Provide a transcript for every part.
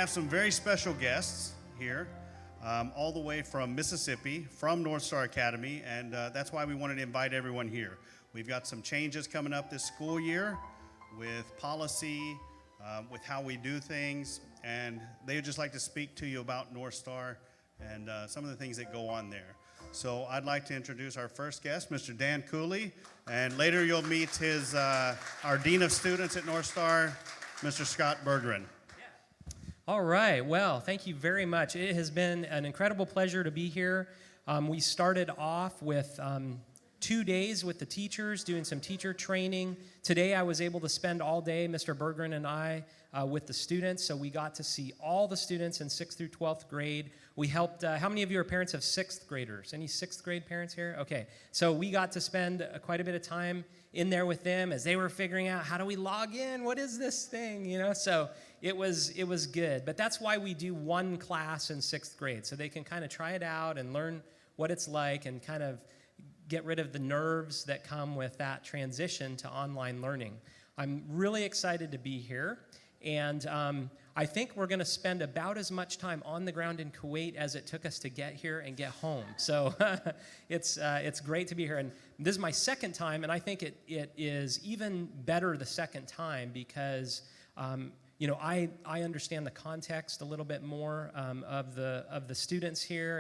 have some very special guests here, all the way from Mississippi, from North Star Academy, and that's why we wanted to invite everyone here. We've got some changes coming up this school year with policy, with how we do things, and they would just like to speak to you about North Star and some of the things that go on there. So I'd like to introduce our first guest, Mr. Dan Cooley, and later you'll meet his our Dean of Students at North Star, Mr. Scott Bergeron. All right, well, thank you very much. It has been an incredible pleasure to be here. We started off with 2 days with the teachers, doing some teacher training. Today I was able to spend all day, Mr. Bergeron and I, with the students, so we got to see all the students in 6th through 12th grade. We helped, how many of you are parents of 6th graders? Any 6th grade parents here? Okay, so we got to spend quite a bit of time in there with them as they were figuring out, how do we log in? What is this thing? You know, so it was good. But that's why we do one class in 6th grade, so they can kind of try it out and learn what it's like and kind of get rid of the nerves that come with that transition to online learning. I'm really excited to be here, and I think we're going to spend about as much time on the ground in Kuwait as it took us to get here and get home. So it's great to be here, and this is my second time, and I think it is even better the second time because you know, I understand the context a little bit more of the students here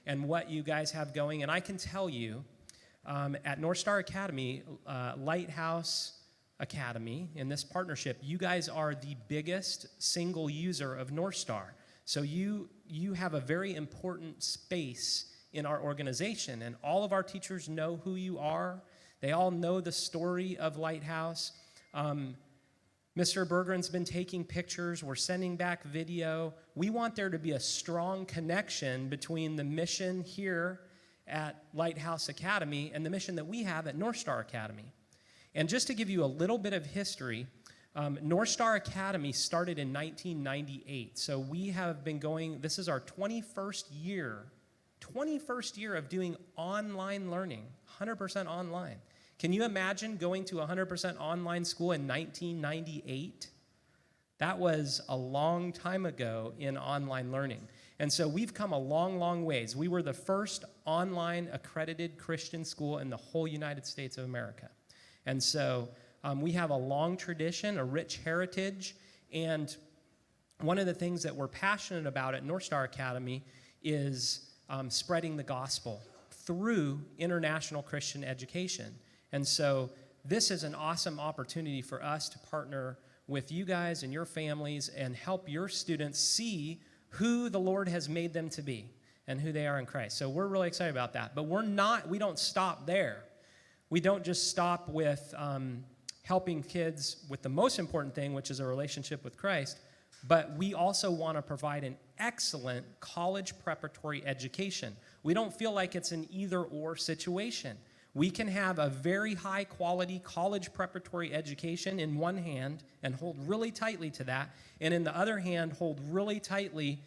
and what you guys have going, and I can tell you at North Star Academy, Lighthouse Academy, in this partnership, you guys are the biggest single user of North Star. So you have a very important space in our organization, and all of our teachers know who you are. They all know the story of Lighthouse. Mr. Bergeron's been taking pictures. We're sending back video. We want there to be a strong connection between the mission here at Lighthouse Academy and the mission that we have at North Star Academy. And just to give you a little bit of history, North Star Academy started in 1998. So we have been going, this is our 21st year of doing online learning, 100% online. Can you imagine going to 100% online school in 1998? That was a long time ago in online learning. And so we've come a long, long ways. We were the first online accredited Christian school in the whole United States of America. And so we have a long tradition, a rich heritage, and one of the things that we're passionate about at North Star Academy is spreading the gospel through international Christian education. And so this is an awesome opportunity for us to partner with you guys and your families and help your students see who the Lord has made them to be and who they are in Christ. So we're really excited about that. But we don't stop there. We don't just stop with helping kids with the most important thing, which is a relationship with Christ, but we also want to provide an excellent college preparatory education. We don't feel like it's an either-or situation. We can have a very high-quality college preparatory education in one hand and hold really tightly to that, and in the other hand, hold really tightly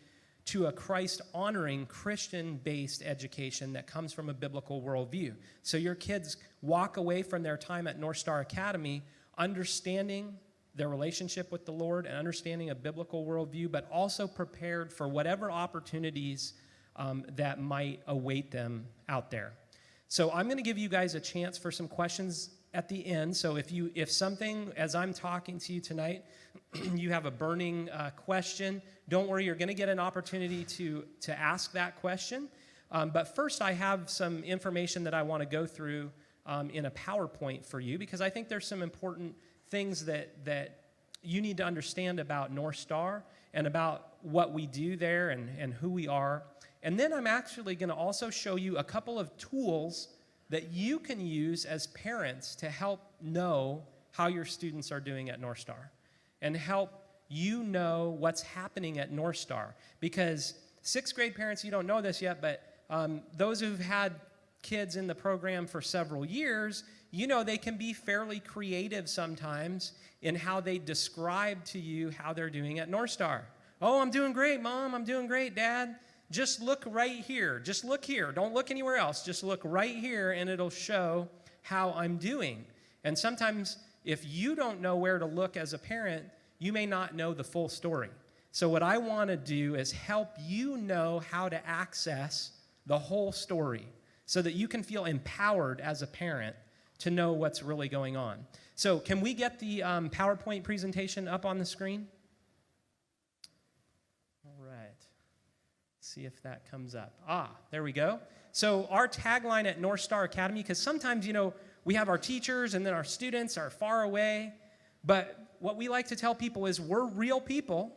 to a Christ-honoring, Christian-based education that comes from a biblical worldview. So your kids walk away from their time at North Star Academy understanding their relationship with the Lord and understanding a biblical worldview, but also prepared for whatever opportunities that might await them out there. So I'm going to give you guys a chance for some questions at the end. So if something, as I'm talking to you tonight, you have a burning question, don't worry, you're going to get an opportunity to ask that question. But first, I have some information that I want to go through in a PowerPoint for you, because I think there's some important things that you need to understand about North Star and about what we do there and who we are. And then I'm actually going to also show you a couple of tools that you can use as parents to help know how your students are doing at North Star and help you know what's happening at North Star. Because 6th grade parents, you don't know this yet, but those who've had kids in the program for several years, you know they can be fairly creative sometimes in how they describe to you how they're doing at North Star. Oh, I'm doing great, Mom. I'm doing great, Dad. Just look right here. Just look here. Don't look anywhere else. Just look right here, and it'll show how I'm doing. And sometimes if you don't know where to look as a parent, you may not know the full story. So what I want to do is help you know how to access the whole story so that you can feel empowered as a parent to know what's really going on. So can we get the PowerPoint presentation up on the screen? All right. See if that comes up. There we go. So our tagline at North Star Academy, because sometimes, we have our teachers and then our students are far away, but what we like to tell people is we're real people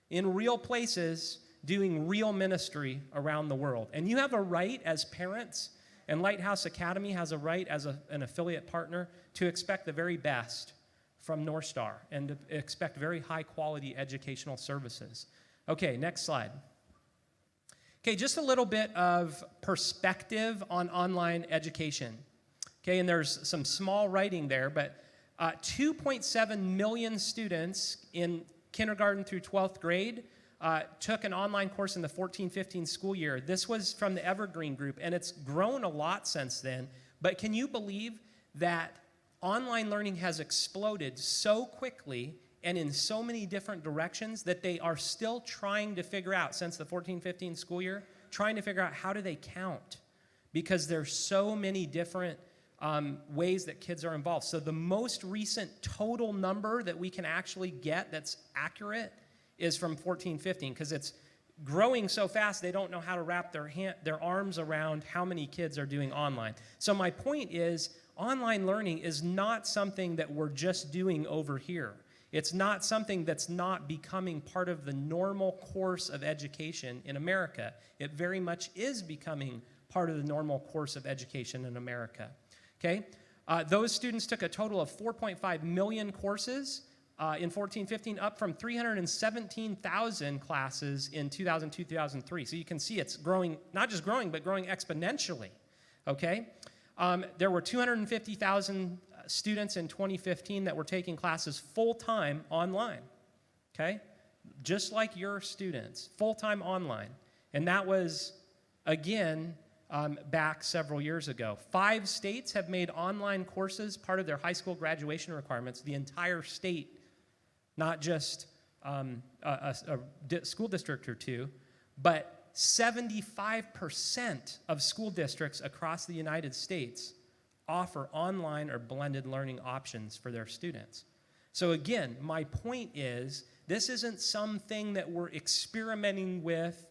in real places doing real ministry around the world. And you have a right as parents, and Lighthouse Academy has a right as an affiliate partner to expect the very best from North Star and to expect very high quality educational services. Okay, next slide. Okay, just a little bit of perspective on online education. Okay, and there's some small writing there, but 2.7 million students in kindergarten through 12th grade took an online course in the 14-15 school year. This was from the Evergreen Group, and it's grown a lot since then. But can you believe that online learning has exploded so quickly and in so many different directions that they are still trying to figure out, since the 14-15 school year, trying to figure out how do they count? Because there's so many different ways that kids are involved. So the most recent total number that we can actually get that's accurate is from 14-15, because it's growing so fast they don't know how to wrap their arms around how many kids are doing online. So my point is, online learning is not something that we're just doing over here. It's not something that's not becoming part of the normal course of education in America. It very much is becoming part of the normal course of education in America. Okay? Those students took a total of 4.5 million courses in 14-15, up from 317,000 classes in 2002-2003. So you can see it's growing, not just growing, but growing exponentially. Okay? There were 250,000 students in 2015 that were taking classes full-time online, okay? Just like your students, full-time online. And that was, again, back several years ago. 5 states have made online courses part of their high school graduation requirements, the entire state, not just a school district or two, but 75% of school districts across the United States offer online or blended learning options for their students. So again, my point is, this isn't something that we're experimenting with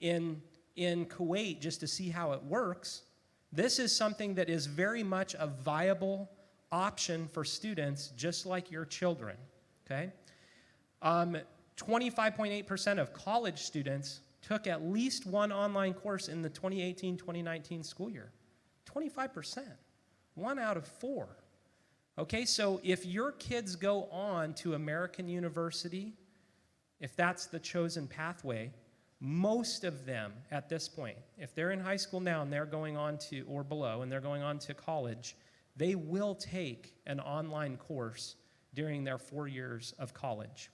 in Kuwait just to see how it works. This is something that is very much a viable option for students just like your children, okay? 25.8% of college students took at least one online course in the 2018-2019 school year. 25%. 1 out of 4. Okay, so if your kids go on to American University, if that's the chosen pathway, most of them at this point, if they're in high school now and they're going on to, or below, and they're going on to college, they will take an online course during their 4 years of college.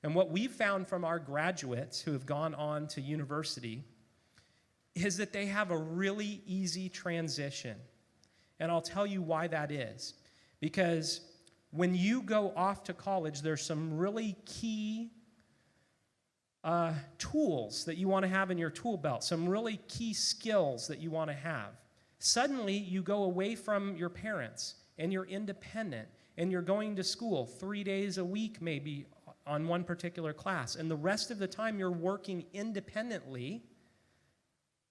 And what we've found from our graduates who have gone on to university is that they have a really easy transition. And I'll tell you why that is. Because when you go off to college, there's some really key tools that you want to have in your tool belt, some really key skills that you want to have. Suddenly, you go away from your parents, and you're independent, and you're going to school 3 days a week maybe on one particular class, and the rest of the time you're working independently.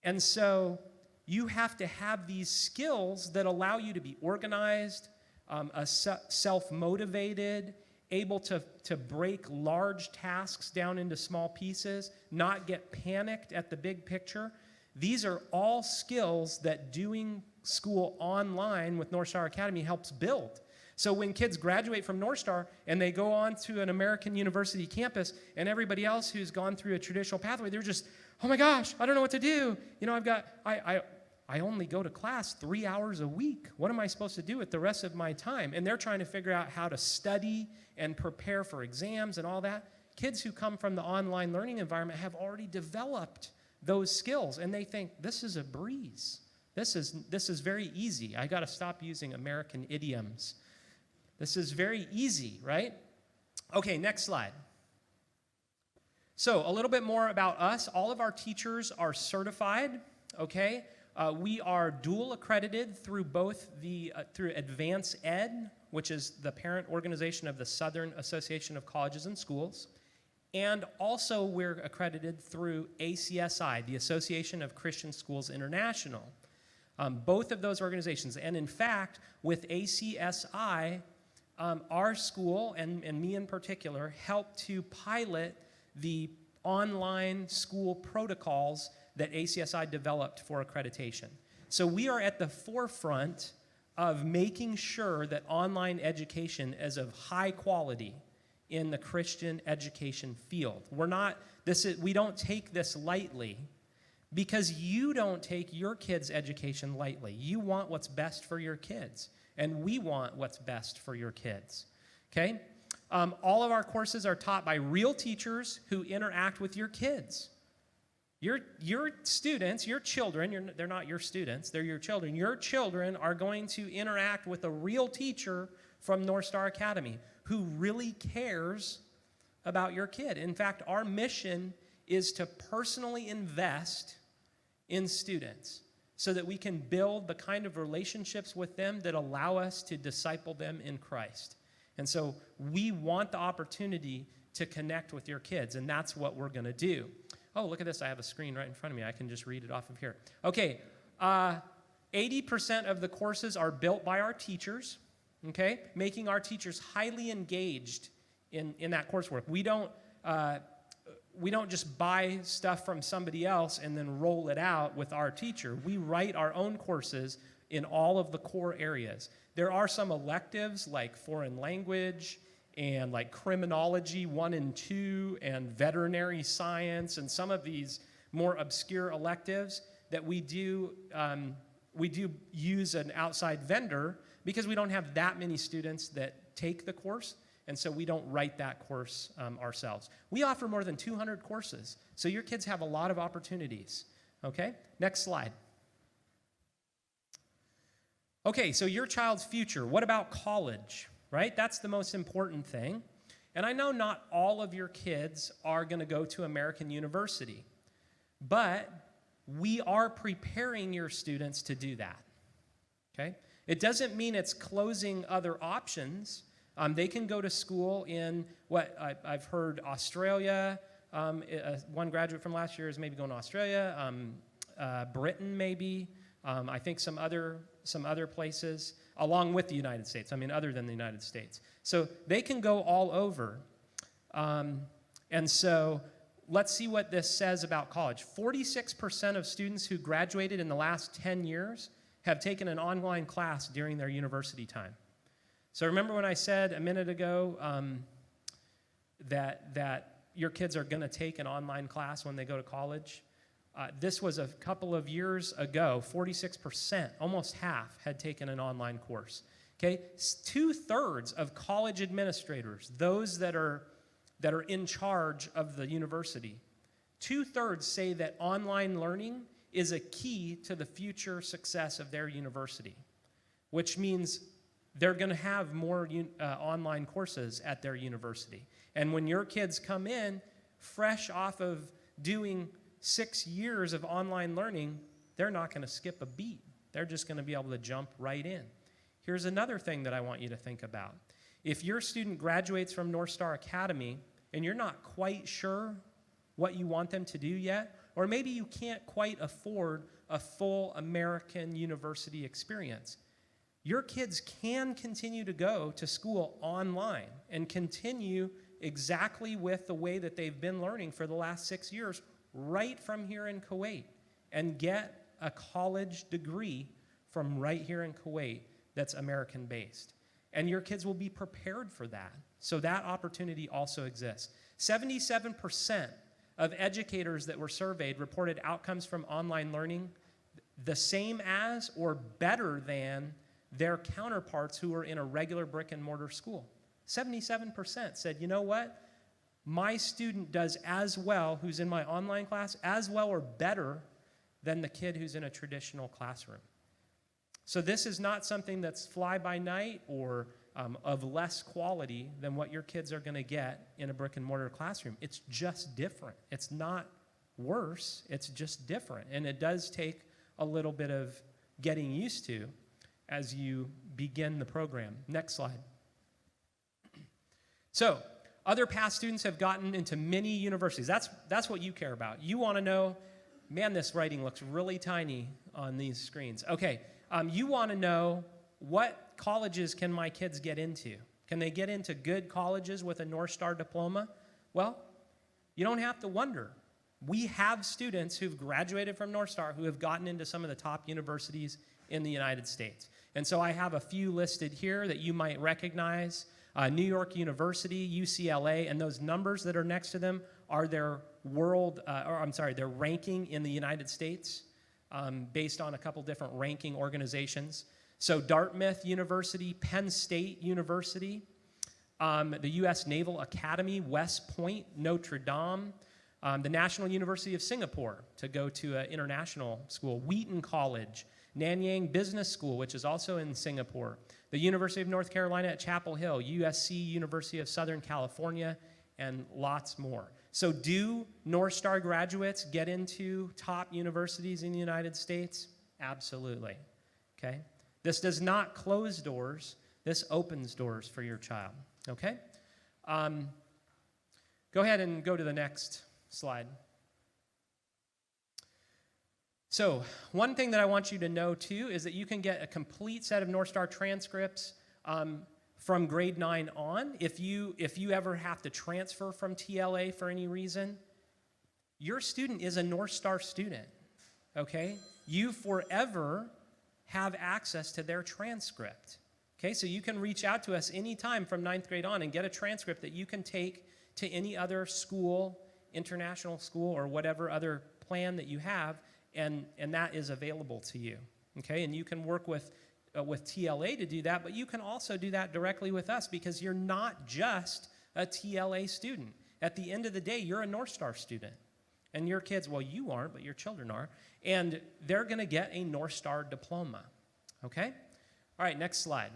And so you have to have these skills that allow you to be organized, self-motivated, able to break large tasks down into small pieces, not get panicked at the big picture. These are all skills that doing school online with North Star Academy helps build. So when kids graduate from North Star and they go on to an American University campus, and everybody else who's gone through a traditional pathway, they're just, oh my gosh, I don't know what to do. I only go to class 3 hours a week. What am I supposed to do with the rest of my time? And they're trying to figure out how to study and prepare for exams and all that. Kids who come from the online learning environment have already developed those skills, and they think, this is a breeze. This is very easy. I got to stop using American idioms. This is very easy, right? Okay, next slide. So a little bit more about us. All of our teachers are certified, okay? We are dual accredited through both through Advance Ed, which is the parent organization of the Southern Association of Colleges and Schools, and also we're accredited through ACSI, the Association of Christian Schools International. Both of those organizations, and in fact, with ACSI, our school, and me in particular, helped to pilot the online school protocols that ACSI developed for accreditation. So we are at the forefront of making sure that online education is of high quality in the Christian education field. We don't take this lightly because you don't take your kids' education lightly. You want what's best for your kids, and we want what's best for your kids, okay? All of our courses are taught by real teachers who interact with your kids. Your students, your children, they're not your students, they're your children. Your children are going to interact with a real teacher from North Star Academy who really cares about your kid. In fact, our mission is to personally invest in students so that we can build the kind of relationships with them that allow us to disciple them in Christ. And so we want the opportunity to connect with your kids, and that's what we're going to do. Oh, look at this. I have a screen right in front of me. I can just read it off of here. Okay, 80% of the courses are built by our teachers, okay, making our teachers highly engaged in that coursework. We don't just buy stuff from somebody else and then roll it out with our teacher. We write our own courses in all of the core areas. There are some electives like foreign language and like criminology 1 and 2 and veterinary science and some of these more obscure electives that we do use an outside vendor because we don't have that many students that take the course, and so we don't write that course ourselves. We offer more than 200 courses, so your kids have a lot of opportunities, okay? Next slide. Okay, so your child's future. What about college, right? That's the most important thing. And I know not all of your kids are going to go to American University, but we are preparing your students to do that, okay? It doesn't mean it's closing other options. They can go to school in what I've heard Australia. One graduate from last year is maybe going to Australia, Britain maybe. I think some other places, along with the United States. I mean, other than the United States. So they can go all over. And so let's see what this says about college. 46% of students who graduated in the last 10 years have taken an online class during their university time. So remember when I said a minute ago that your kids are going to take an online class when they go to college? This was a couple of years ago. 46%, almost half, had taken an online course. Okay, 2/3 of college administrators, those that are in charge of the university, 2/3 say that online learning is a key to the future success of their university, which means they're going to have more online courses at their university. And when your kids come in fresh off of doing 6 years of online learning, they're not going to skip a beat. They're just going to be able to jump right in. Here's another thing that I want you to think about. If your student graduates from North Star Academy and you're not quite sure what you want them to do yet, or maybe you can't quite afford a full American university experience, your kids can continue to go to school online and continue exactly with the way that they've been learning for the last 6 years right from here in Kuwait and get a college degree from right here in Kuwait that's American-based. And your kids will be prepared for that. So that opportunity also exists. 77% of educators that were surveyed reported outcomes from online learning the same as or better than their counterparts who were in a regular brick and mortar school. 77% said, you know what? My student does as well, who's in my online class, as well or better than the kid who's in a traditional classroom. So this is not something that's fly by night or of less quality than what your kids are going to get in a brick and mortar classroom. It's just different. It's not worse, it's just different. And it does take a little bit of getting used to as you begin the program. Next slide. So, other past students have gotten into many universities. That's what you care about. You want to know, man, this writing looks really tiny on these screens. Okay, you want to know, what colleges can my kids get into? Can they get into good colleges with a North Star diploma? Well, you don't have to wonder. We have students who've graduated from North Star who have gotten into some of the top universities in the United States. And so I have a few listed here that you might recognize. New York University, UCLA, and those numbers that are next to them are their their ranking in the United States based on a couple different ranking organizations. So Dartmouth University, Penn State University, the U.S. Naval Academy, West Point, Notre Dame, the National University of Singapore to go to an international school, Wheaton College, Nanyang Business School, which is also in Singapore, the University of North Carolina at Chapel Hill, USC, University of Southern California, and lots more. So do North Star graduates get into top universities in the United States? Absolutely, okay? This does not close doors. This opens doors for your child, okay? Go ahead and go to the next slide. So one thing that I want you to know too is that you can get a complete set of North Star transcripts from grade 9 on. If you ever have to transfer from TLA for any reason, your student is a North Star student, okay? You forever have access to their transcript, okay? So you can reach out to us anytime from 9th grade on and get a transcript that you can take to any other school, international school, or whatever other plan that you have, and that is available to you, okay? And you can work with TLA to do that, but you can also do that directly with us because you're not just a TLA student. At the end of the day, you're a North Star student. And your kids, well, you aren't, but your children are, and they're going to get a North Star diploma, okay? All right, next slide.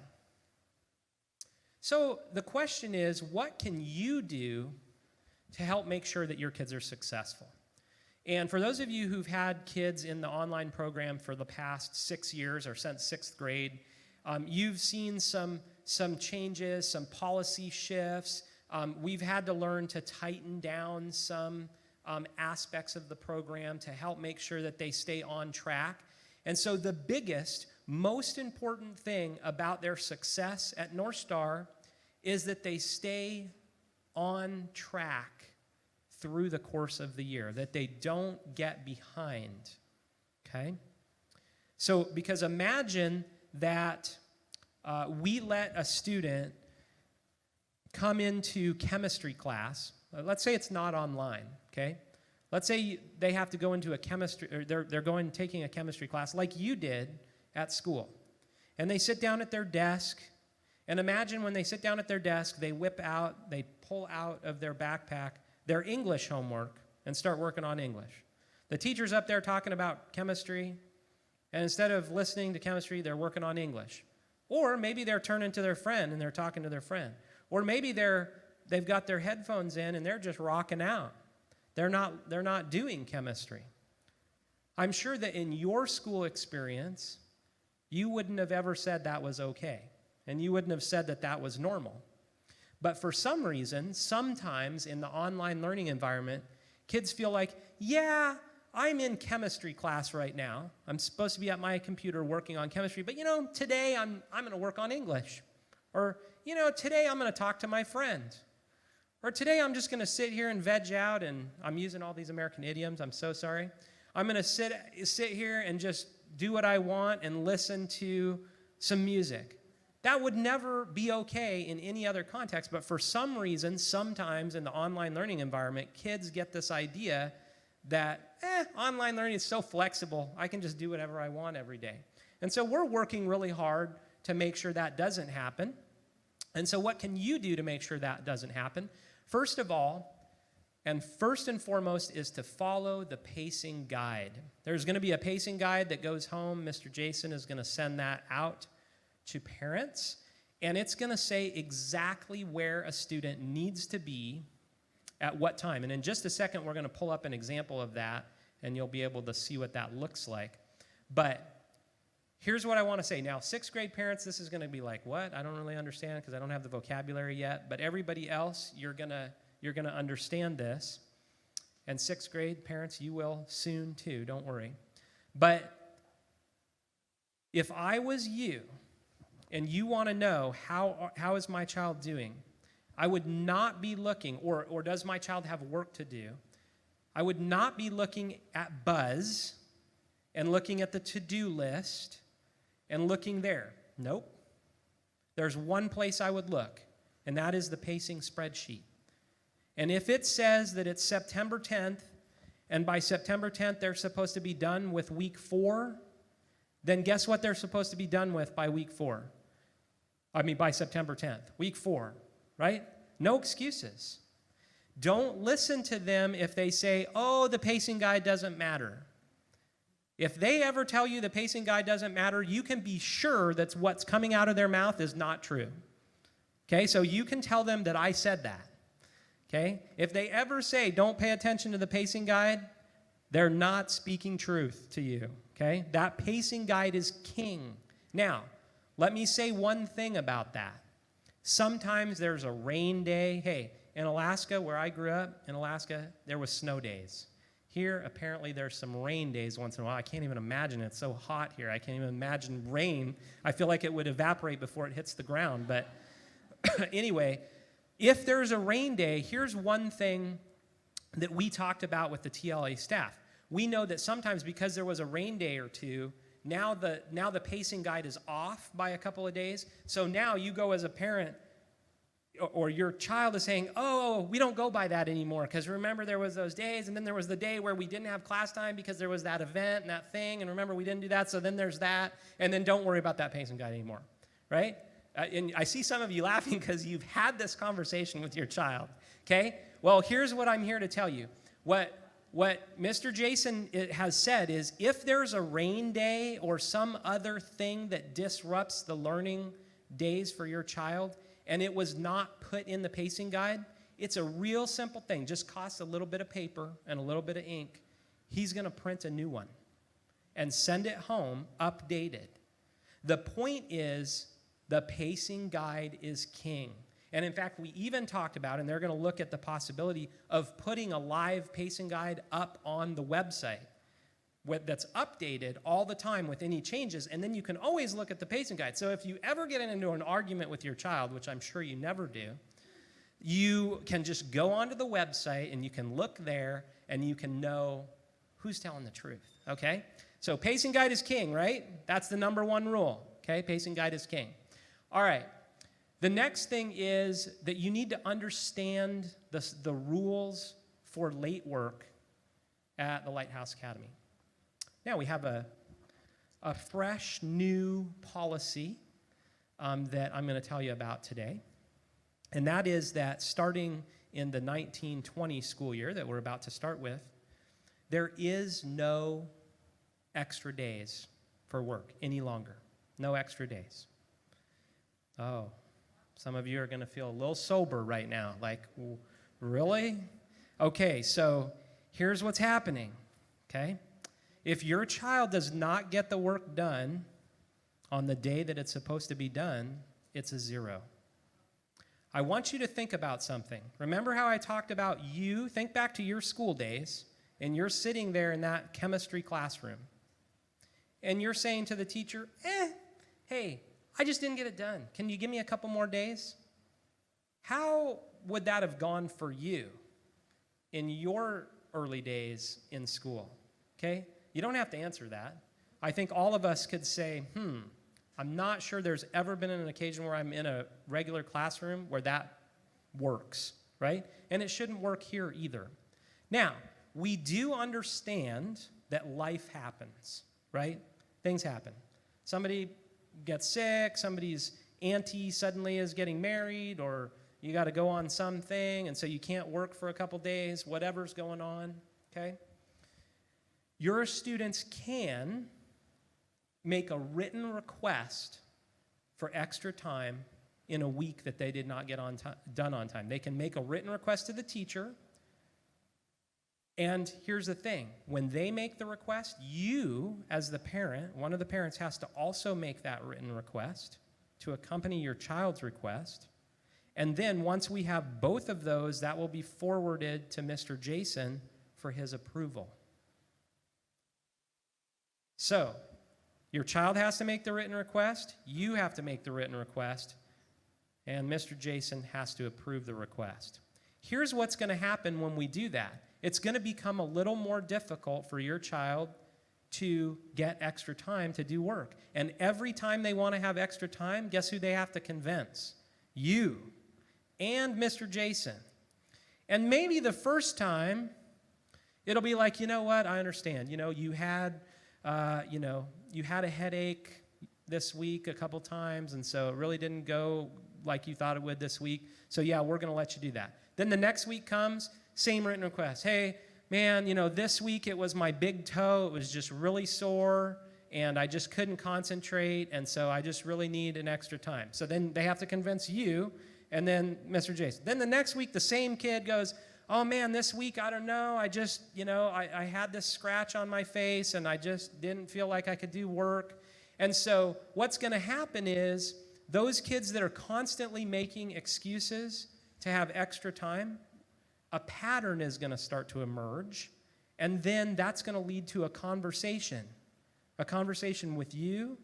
So the question is, what can you do to help make sure that your kids are successful? And for those of you who've had kids in the online program for the past 6 years or since 6th grade, you've seen some changes, some policy shifts. We've had to learn to tighten down some aspects of the program to help make sure that they stay on track. And so the biggest, most important thing about their success at North Star is that they stay on track through the course of the year, that they don't get behind, okay? So, because imagine that we let a student come into chemistry class. Let's say it's not online, okay? Let's say they have to go into a chemistry, or they're taking a chemistry class like you did at school. And they sit down at their desk, and imagine when they sit down at their desk, they pull out of their backpack their English homework and start working on English. The teacher's up there talking about chemistry, and instead of listening to chemistry, they're working on English. Or maybe they're turning to their friend and they're talking to their friend. Or maybe they've got their headphones in and they're just rocking out. They're not doing chemistry. I'm sure that in your school experience, you wouldn't have ever said that was okay. And you wouldn't have said that that was normal. But for some reason, sometimes in the online learning environment, kids feel like, yeah, I'm in chemistry class right now. I'm supposed to be at my computer working on chemistry, but today I'm going to work on English. Or, today I'm going to talk to my friend. Or today I'm just going to sit here and veg out, and I'm using all these American idioms, I'm so sorry. I'm going to sit here and just do what I want and listen to some music. That would never be okay in any other context, but for some reason, sometimes in the online learning environment, kids get this idea that, online learning is so flexible, I can just do whatever I want every day. And so we're working really hard to make sure that doesn't happen. And so what can you do to make sure that doesn't happen? First of all, and first and foremost, is to follow the pacing guide. There's going to be a pacing guide that goes home. Mr. Jason is going to send that out to parents. And it's going to say exactly where a student needs to be at what time. And in just a second, we're going to pull up an example of that, and you'll be able to see what that looks like. But here's what I want to say. Now, 6th grade parents, this is going to be like, what? I don't really understand because I don't have the vocabulary yet. But everybody else, you're going to understand this. And 6th grade parents, you will soon too, don't worry. But if I was you, and you want to know how is my child doing, I would not be looking, or does my child have work to do? I would not be looking at Buzz and looking at the to-do list and looking there. Nope. There's one place I would look, and that is the pacing spreadsheet. And if it says that it's September 10th, and by September 10th they're supposed to be done with week 4, then guess what they're supposed to be done with by week 4? By September 10th, week 4, right? No excuses. Don't listen to them if they say, oh, the pacing guide doesn't matter. If they ever tell you the pacing guide doesn't matter, you can be sure that what's coming out of their mouth is not true. Okay, so you can tell them that I said that. Okay, if they ever say don't pay attention to the pacing guide, they're not speaking truth to you. Okay, that pacing guide is king. Now, let me say one thing about that. Sometimes there's a rain day. Hey, in Alaska, where I grew up, in Alaska, there was snow days. Here, apparently, there's some rain days once in a while. I can't even imagine it. It's so hot here. I can't even imagine rain. I feel like it would evaporate before it hits the ground. But anyway, if there's a rain day, here's one thing that we talked about with the TLA staff. We know that sometimes because there was a rain day or two, now the pacing guide is off by a couple of days. So now you go as a parent, or your child is saying, oh, we don't go by that anymore because remember there was those days, and then there was the day where we didn't have class time because there was that event and that thing, and remember we didn't do that, so then there's that, and then don't worry about that pacing guide anymore, right? And I see some of you laughing because you've had this conversation with your child, okay? Well, here's what I'm here to tell you. What Mr. Jason has said is if there's a rain day or some other thing that disrupts the learning days for your child and it was not put in the pacing guide, it's a real simple thing. Just costs a little bit of paper and a little bit of ink. He's going to print a new one and send it home updated. The point is the pacing guide is king. And in fact, we even talked about, and they're going to look at the possibility of putting a live pacing guide up on the website that's updated all the time with any changes, and then you can always look at the pacing guide. So if you ever get into an argument with your child, which I'm sure you never do, you can just go onto the website and you can look there and you can know who's telling the truth, okay? So pacing guide is king, right? That's the number one rule, okay? Pacing guide is king. All right. The next thing is that you need to understand the rules for late work at the Lighthouse Academy. Now, we have a fresh, new policy that I'm going to tell you about today. And that is that starting in the 1920 school year that we're about to start with, there is no extra days for work any longer. No extra days. Oh, some of you are going to feel a little sober right now. Like, really? Okay, so here's what's happening, okay? If your child does not get the work done on the day that it's supposed to be done, it's a 0. I want you to think about something. Remember how I talked about you? Think back to your school days, and you're sitting there in that chemistry classroom, and you're saying to the teacher, hey, I just didn't get it done. Can you give me a couple more days? How would that have gone for you in your early days in school? Okay? You don't have to answer that. I think all of us could say, I'm not sure there's ever been an occasion where I'm in a regular classroom where that works, right? And it shouldn't work here either. Now, we do understand that life happens, right? Things happen. Somebody gets sick, somebody's auntie suddenly is getting married, or you got to go on something, and so you can't work for a couple days, whatever's going on, okay? Your students can make a written request for extra time in a week that they did not get done on time. They can make a written request to the teacher. And here's the thing. When they make the request, you, as the parent, one of the parents has to also make that written request to accompany your child's request. And then once we have both of those, that will be forwarded to Mr. Jason for his approval. So, your child has to make the written request, you have to make the written request, and Mr. Jason has to approve the request. Here's what's going to happen when we do that. It's going to become a little more difficult for your child to get extra time to do work. And every time they want to have extra time, guess who they have to convince? You and Mr. Jason. And maybe the first time, it'll be like, you know what, I understand. You had a headache this week a couple times, and so it really didn't go like you thought it would this week. So yeah, we're going to let you do that. Then the next week comes, same written request. Hey, man, this week it was my big toe. It was just really sore, and I just couldn't concentrate, and so I just really need an extra time. So then they have to convince you, and then Mr. Jason. Then the next week, the same kid goes, oh man, this week, I don't know, I just, I had this scratch on my face, and I just didn't feel like I could do work. And so what's going to happen is those kids that are constantly making excuses to have extra time, a pattern is going to start to emerge, and then that's going to lead to a conversation with you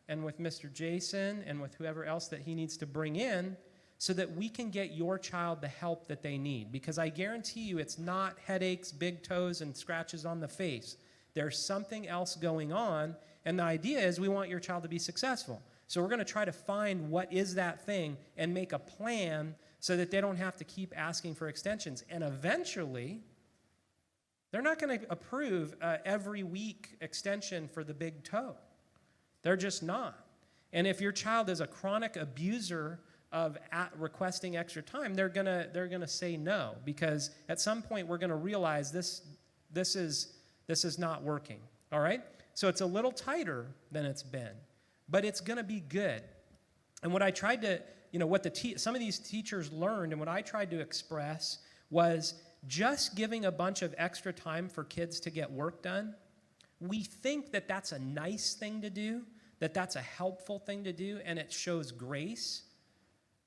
and with Mr. Jason and with whoever else that he needs to bring in so that we can get your child the help that they need. Because I guarantee you it's not headaches, big toes, and scratches on the face. There's something else going on, and the idea is we want your child to be successful. So we're going to try to find what is that thing and make a plan so that they don't have to keep asking for extensions. And eventually, they're not going to approve every week extension for the big toe. They're just not. And if your child is a chronic abuser of requesting extra time, they're gonna say no, because at some point we're gonna realize this is not working. All right? So it's a little tighter than it's been, but it's gonna be good. And what I tried to, some of these teachers learned, and what I tried to express was just giving a bunch of extra time for kids to get work done. We think that that's a nice thing to do, that that's a helpful thing to do, and it shows grace.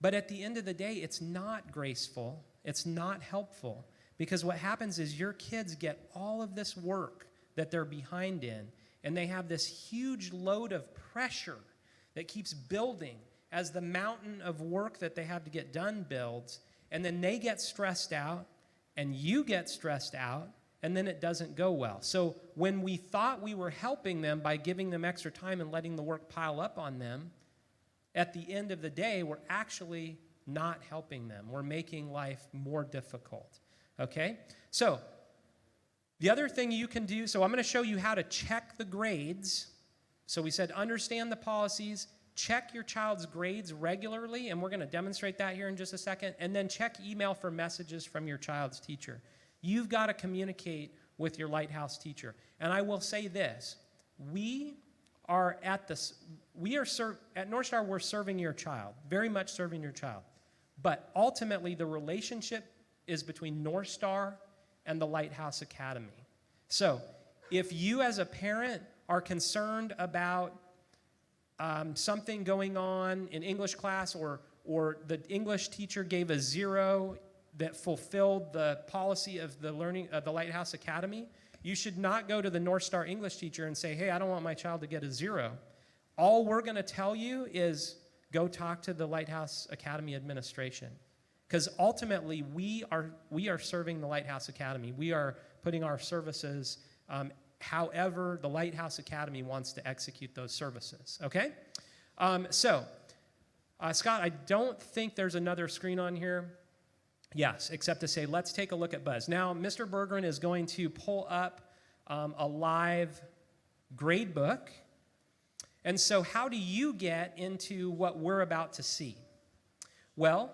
But at the end of the day, it's not graceful, it's not helpful, because what happens is your kids get all of this work that they're behind in, and they have this huge load of pressure that keeps building as the mountain of work that they have to get done builds, and then they get stressed out, and you get stressed out, and then it doesn't go well. So when we thought we were helping them by giving them extra time and letting the work pile up on them, at the end of the day, we're actually not helping them. We're making life more difficult, okay? So the other thing you can do, so I'm going to show you how to check the grades. So we said understand the policies, check your child's grades regularly, and we're going to demonstrate that here in just a second, and then check email for messages from your child's teacher. You've got to communicate with your Lighthouse teacher. And I will say this, at North Star, we're serving your child, very much serving your child. But ultimately, the relationship is between North Star and the Lighthouse Academy. So if you as a parent are concerned about something going on in English class, or the English teacher gave a 0 that fulfilled the policy of the Lighthouse Academy, you should not go to the North Star English teacher and say, hey, I don't want my child to get a 0. All we're going to tell you is go talk to the Lighthouse Academy administration. Because ultimately, we are serving the Lighthouse Academy. We are putting our services however the Lighthouse Academy wants to execute those services, okay? Scott, I don't think there's another screen on here. Yes, except to say, let's take a look at Buzz. Now, Mr. Bergeron is going to pull up a live grade book. And so how do you get into what we're about to see? Well,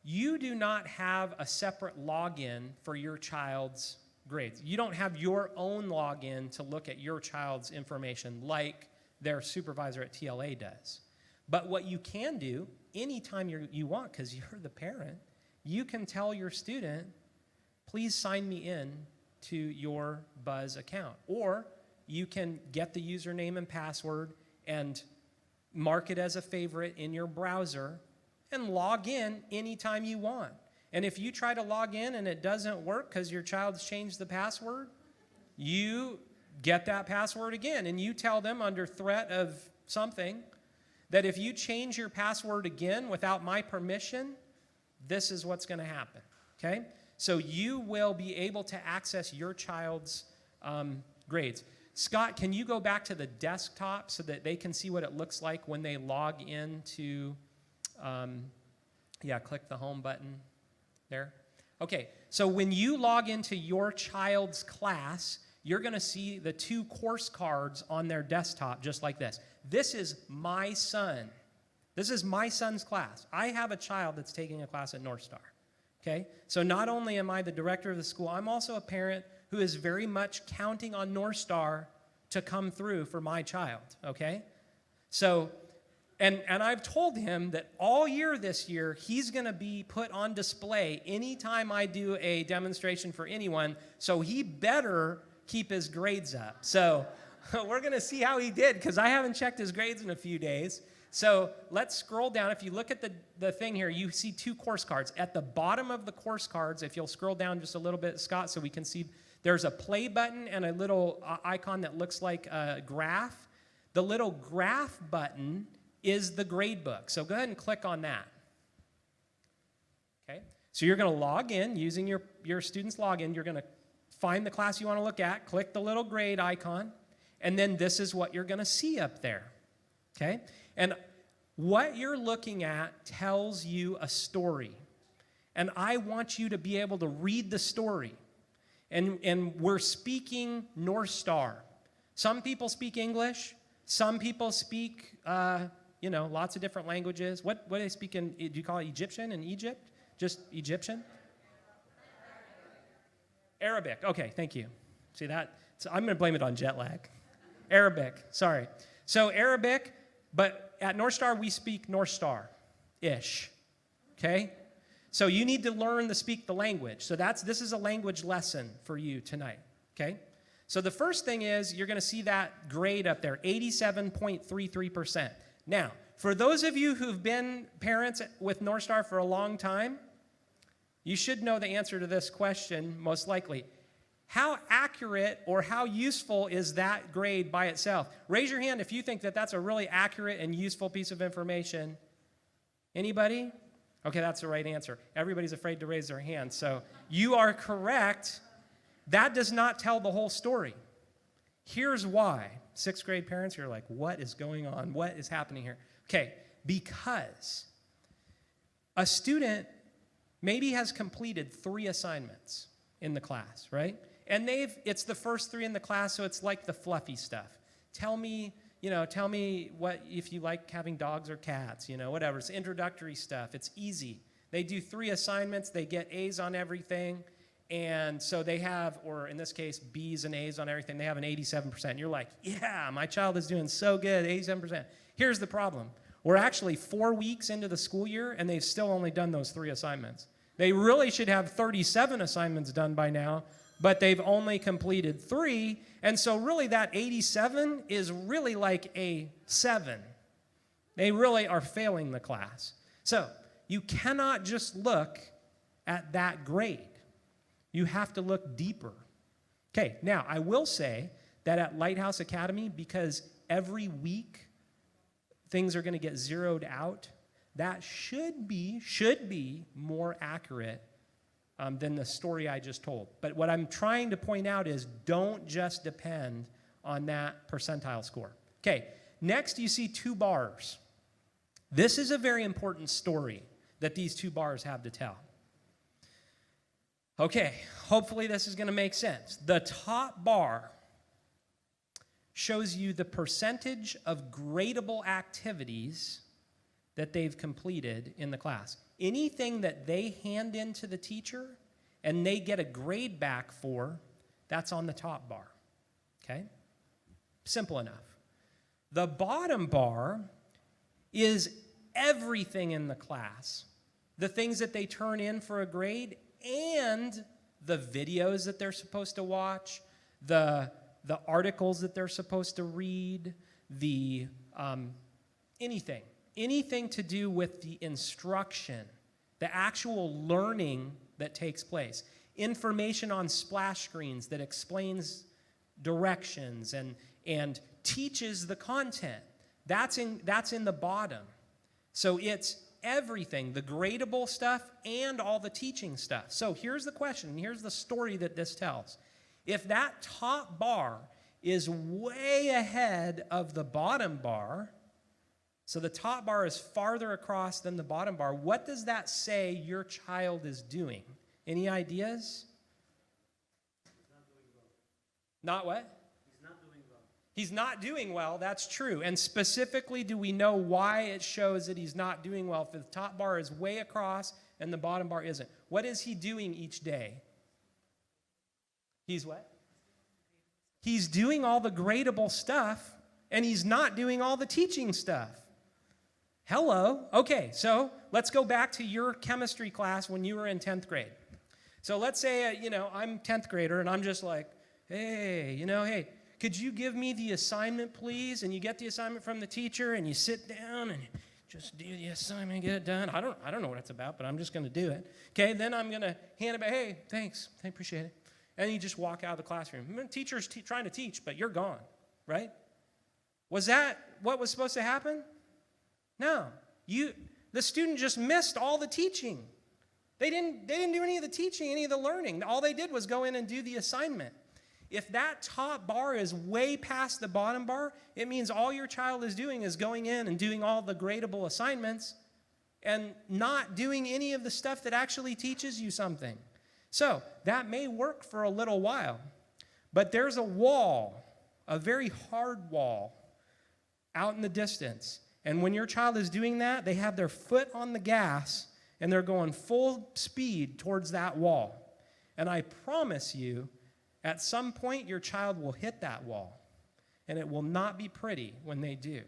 you do not have a separate login for your child's grades. You don't have your own login to look at your child's information like their supervisor at TLA does. But what you can do anytime you want, because you're the parent, you can tell your student, please sign me in to your Buzz account. Or you can get the username and password and mark it as a favorite in your browser and log in anytime you want. And if you try to log in and it doesn't work because your child's changed the password, you get that password again, and you tell them under threat of something that if you change your password again without my permission, this is what's going to happen, okay? So you will be able to access your child's grades. Scott, can you go back to the desktop so that they can see what it looks like when they log into, click the home button there. Okay, so when you log into your child's class, you're going to see the 2 course cards on their desktop just like this. This is my son. This is my son's class. I have a child that's taking a class at North Star. Okay? So not only am I the director of the school, I'm also a parent who is very much counting on North Star to come through for my child. Okay? So, and I've told him that all year this year, he's going to be put on display anytime I do a demonstration for anyone, so he better keep his grades up. So we're going to see how he did, because I haven't checked his grades in a few days. So let's scroll down. If you look at the thing here, you see 2 course cards. At the bottom of the course cards, if you'll scroll down just a little bit, Scott, so we can see, there's a play button and a little icon that looks like a graph. The little graph button is the grade book. So go ahead and click on that. Okay? So you're going to log in using your student's login. You're going to find the class you want to look at, click the little grade icon, and then this is what you're going to see up there. Okay? And what you're looking at tells you a story. And I want you to be able to read the story. And we're speaking North Star. Some people speak English. Some people speak, lots of different languages. What do they speak in? Do you call it Egyptian in Egypt? Just Egyptian? Arabic. Okay, thank you. See that? So I'm going to blame it on jet lag. Arabic, sorry. So Arabic, but at North Star, we speak North Star-ish, okay? So you need to learn to speak the language. So this is a language lesson for you tonight, okay? So the first thing is you're going to see that grade up there, 87.33%. Now, for those of you who've been parents with North Star for a long time, you should know the answer to this question, most likely. How accurate or how useful is that grade by itself? Raise your hand if you think that that's a really accurate and useful piece of information. Anybody? Okay, that's the right answer. Everybody's afraid to raise their hand. So you are correct. That does not tell the whole story. Here's why. 6th grade parents, you're like, what is going on? What is happening here? Okay, because a student maybe has completed 3 assignments in the class, right? And it's the first 3 in the class, so it's like the fluffy stuff. Tell me what, if you like having dogs or cats, whatever. It's introductory stuff. It's easy. They do 3 assignments. They get A's on everything. And so they have, or in this case, B's and A's on everything. They have an 87%. You're like, yeah, my child is doing so good, 87%. Here's the problem. We're actually 4 weeks into the school year, and they've still only done those 3 assignments. They really should have 37 assignments done by now, but they've only completed 3. And so really that 87 is really like a 7. They really are failing the class. So you cannot just look at that grade. You have to look deeper. Okay, now I will say that at Lighthouse Academy, because every week things are going to get zeroed out, that should be more accurate than the story I just told. But what I'm trying to point out is don't just depend on that percentile score. Okay, next you see 2 bars. This is a very important story that these 2 bars have to tell. Okay, hopefully this is going to make sense. The top bar shows you the percentage of gradable activities that they've completed in the class. Anything that they hand in to the teacher and they get a grade back for, that's on the top bar, okay? Simple enough. The bottom bar is everything in the class. The things that they turn in for a grade and the videos that they're supposed to watch, the articles that they're supposed to read, the anything to do with the instruction, the actual learning that takes place. Information on splash screens that explains directions and teaches the content. That's in the bottom. So it's everything, the gradable stuff and all the teaching stuff. So here's the question, here's the story that this tells. If that top bar is way ahead of the bottom bar, so the top bar is farther across than the bottom bar, what does that say your child is doing? Any ideas? He's not doing well. Not what? He's not doing well. He's not doing well, that's true. And specifically, do we know why it shows that he's not doing well if the top bar is way across and the bottom bar isn't? What is he doing each day? He's what? He's doing all the gradable stuff, and he's not doing all the teaching stuff. Hello. Okay, so let's go back to your chemistry class when you were in 10th grade. So let's say, I'm 10th grader, and I'm just like, hey, could you give me the assignment, please? And you get the assignment from the teacher, and you sit down and just do the assignment and get it done. I don't know what it's about, but I'm just going to do it. Okay, then I'm going to hand it back. Hey, thanks. I appreciate it. And you just walk out of the classroom. The teacher's trying to teach, but you're gone, right? Was that what was supposed to happen? No. The student just missed all the teaching. They didn't do any of the teaching, any of the learning. All they did was go in and do the assignment. If that top bar is way past the bottom bar, it means all your child is doing is going in and doing all the gradable assignments and not doing any of the stuff that actually teaches you something. So that may work for a little while, but there's a wall, a very hard wall out in the distance. And when your child is doing that, they have their foot on the gas and they're going full speed towards that wall. And I promise you, at some point, your child will hit that wall, and it will not be pretty when they do,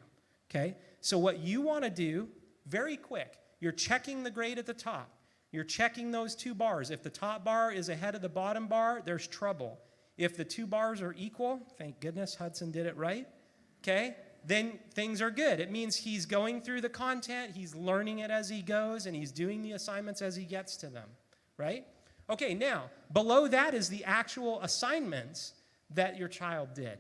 okay? So what you want to do, very quick, you're checking the grade at the top. You're checking those two bars. If the top bar is ahead of the bottom bar, there's trouble. If the two bars are equal, thank goodness Hudson did it right, okay? Then things are good. It means he's going through the content, he's learning it as he goes, and he's doing the assignments as he gets to them, right? Okay, now, below that is the actual assignments that your child did.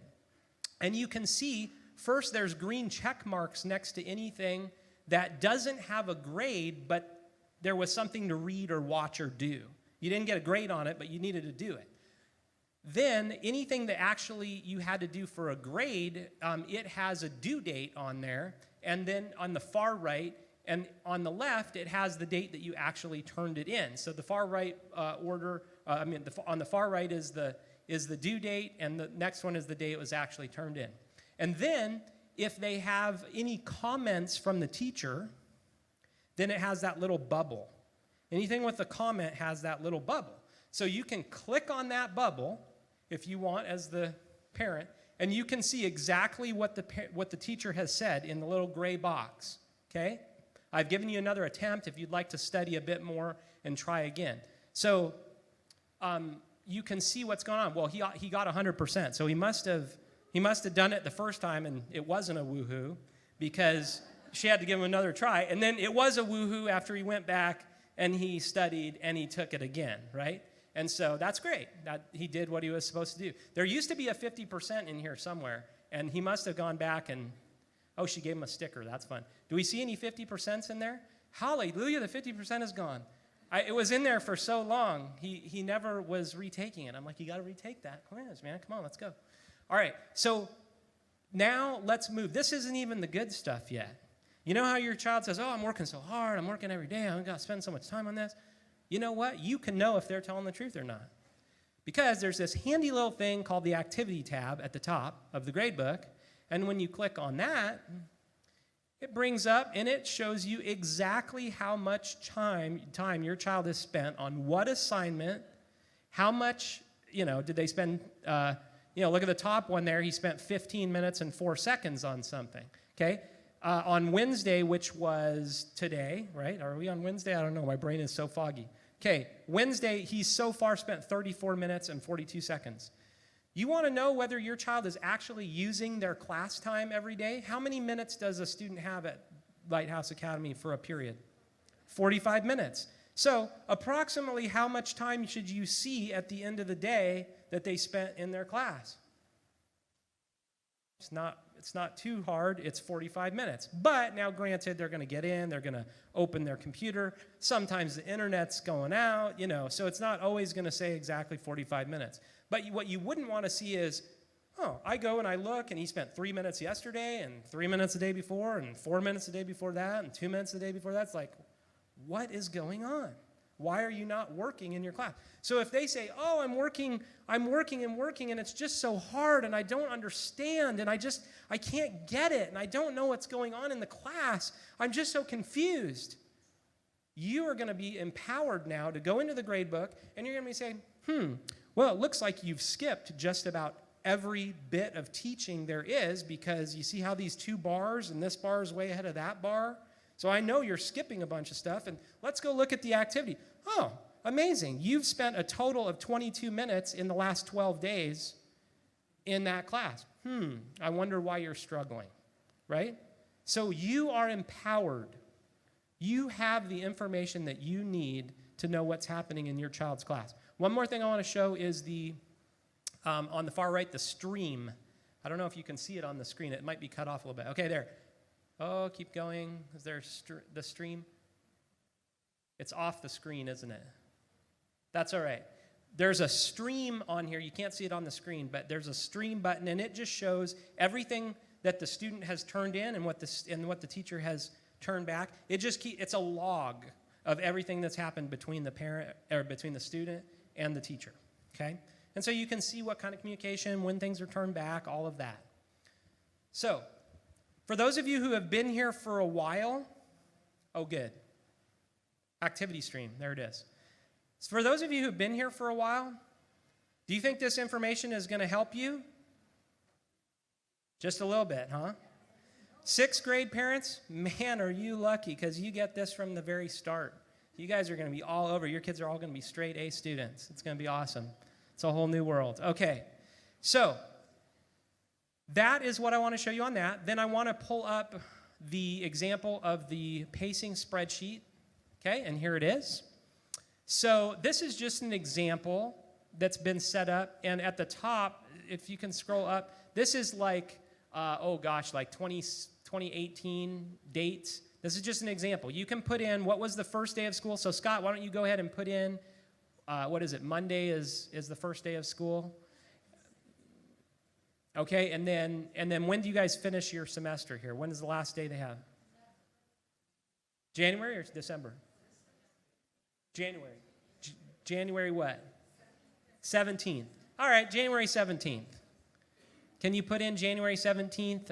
And you can see, first there's green check marks next to anything that doesn't have a grade, but there was something to read or watch or do. You didn't get a grade on it, but you needed to do it. Then anything that actually you had to do for a grade, it has a due date on there. And then on the far right, and on the left, it has the date that you actually turned it in. So the far right order, on the far right is the due date, and the next one is the day it was actually turned in. And then, if they have any comments from the teacher, then it has that little bubble. Anything with a comment has that little bubble. So you can click on that bubble, if you want, as the parent, and you can see exactly what the teacher has said in the little gray box, okay? I've given you another attempt if you'd like to study a bit more and try again. So you can see what's going on. Well, he got 100%, so he must have done it the first time and it wasn't a woohoo because she had to give him another try. And then it was a woohoo after he went back and he studied and he took it again, right? And so that's great that he did what he was supposed to do. There used to be a 50% in here somewhere, and he must have gone back and, oh, she gave him a sticker. That's fun. Do we see any 50% in there? Hallelujah, the 50% is gone. It was in there for so long, he never was retaking it. I'm like, you got to retake that. Quiz, man. Come on, let's go. All right, so now let's move. This isn't even the good stuff yet. You know how your child says, oh, I'm working so hard. I'm working every day. I'm going to spend so much time on this. You know what? You can know if they're telling the truth or not. Because there's this handy little thing called the activity tab at the top of the gradebook. And when you click on that, it brings up and it shows you exactly how much time your child has spent on what assignment, how much, did they spend, look at the top one there. He spent 15 minutes and 4 seconds on something, okay? on Wednesday, which was today, right? Are we on Wednesday? I don't know. My brain is so foggy. Okay, Wednesday, he's so far spent 34 minutes and 42 seconds. You want to know whether your child is actually using their class time every day? How many minutes does a student have at Lighthouse Academy for a period? 45 minutes. So approximately how much time should you see at the end of the day that they spent in their class? It's not too hard. It's 45 minutes. But now granted, they're going to get in, they're going to open their computer. Sometimes the internet's going out, so it's not always going to say exactly 45 minutes. But what you wouldn't want to see is, oh, I go and I look, and he spent 3 minutes yesterday, and 3 minutes the day before, and 4 minutes the day before that, and 2 minutes the day before that. It's like, what is going on? Why are you not working in your class? So if they say, oh, I'm working, and it's just so hard, and I don't understand, and I can't get it, and I don't know what's going on in the class, I'm just so confused. You are going to be empowered now to go into the grade book, and you're going to be saying, well, it looks like you've skipped just about every bit of teaching there is, because you see how these 2 bars, and this bar is way ahead of that bar? So I know you're skipping a bunch of stuff, and let's go look at the activity. Oh, amazing. You've spent a total of 22 minutes in the last 12 days in that class. I wonder why you're struggling, right? So you are empowered. You have the information that you need to know what's happening in your child's class. One more thing I want to show is on the far right, the stream. I don't know if you can see it on the screen. It might be cut off a little bit. Okay, there. Oh, keep going. Is there the stream? It's off the screen, isn't it? That's all right. There's a stream on here. You can't see it on the screen, but there's a stream button, and it just shows everything that the student has turned in and what the teacher has turned back. It's a log of everything that's happened between the student and the teacher. Okay? And so you can see what kind of communication, when things are turned back, all of that. So, for those of you who have been here for a while, oh, good. Activity stream, there it is. So for those of you who have been here for a while, do you think this information is going to help you? Just a little bit, huh? 6th grade parents, man, are you lucky, because you get this from the very start. You guys are going to be all over. Your kids are all going to be straight A students. It's going to be awesome. It's a whole new world. Okay, so that is what I want to show you on that. Then I want to pull up the example of the pacing spreadsheet. Okay, and here it is. So this is just an example that's been set up. And at the top, if you can scroll up, this is like, like 2018 dates. This is just an example. You can put in what was the first day of school. So Scott, why don't you go ahead and put in, what is it, Monday is the first day of school. Okay, and then when do you guys finish your semester here? When is the last day they have? January or December? January. January what? 17th. All right, January 17th. Can you put in January 17th,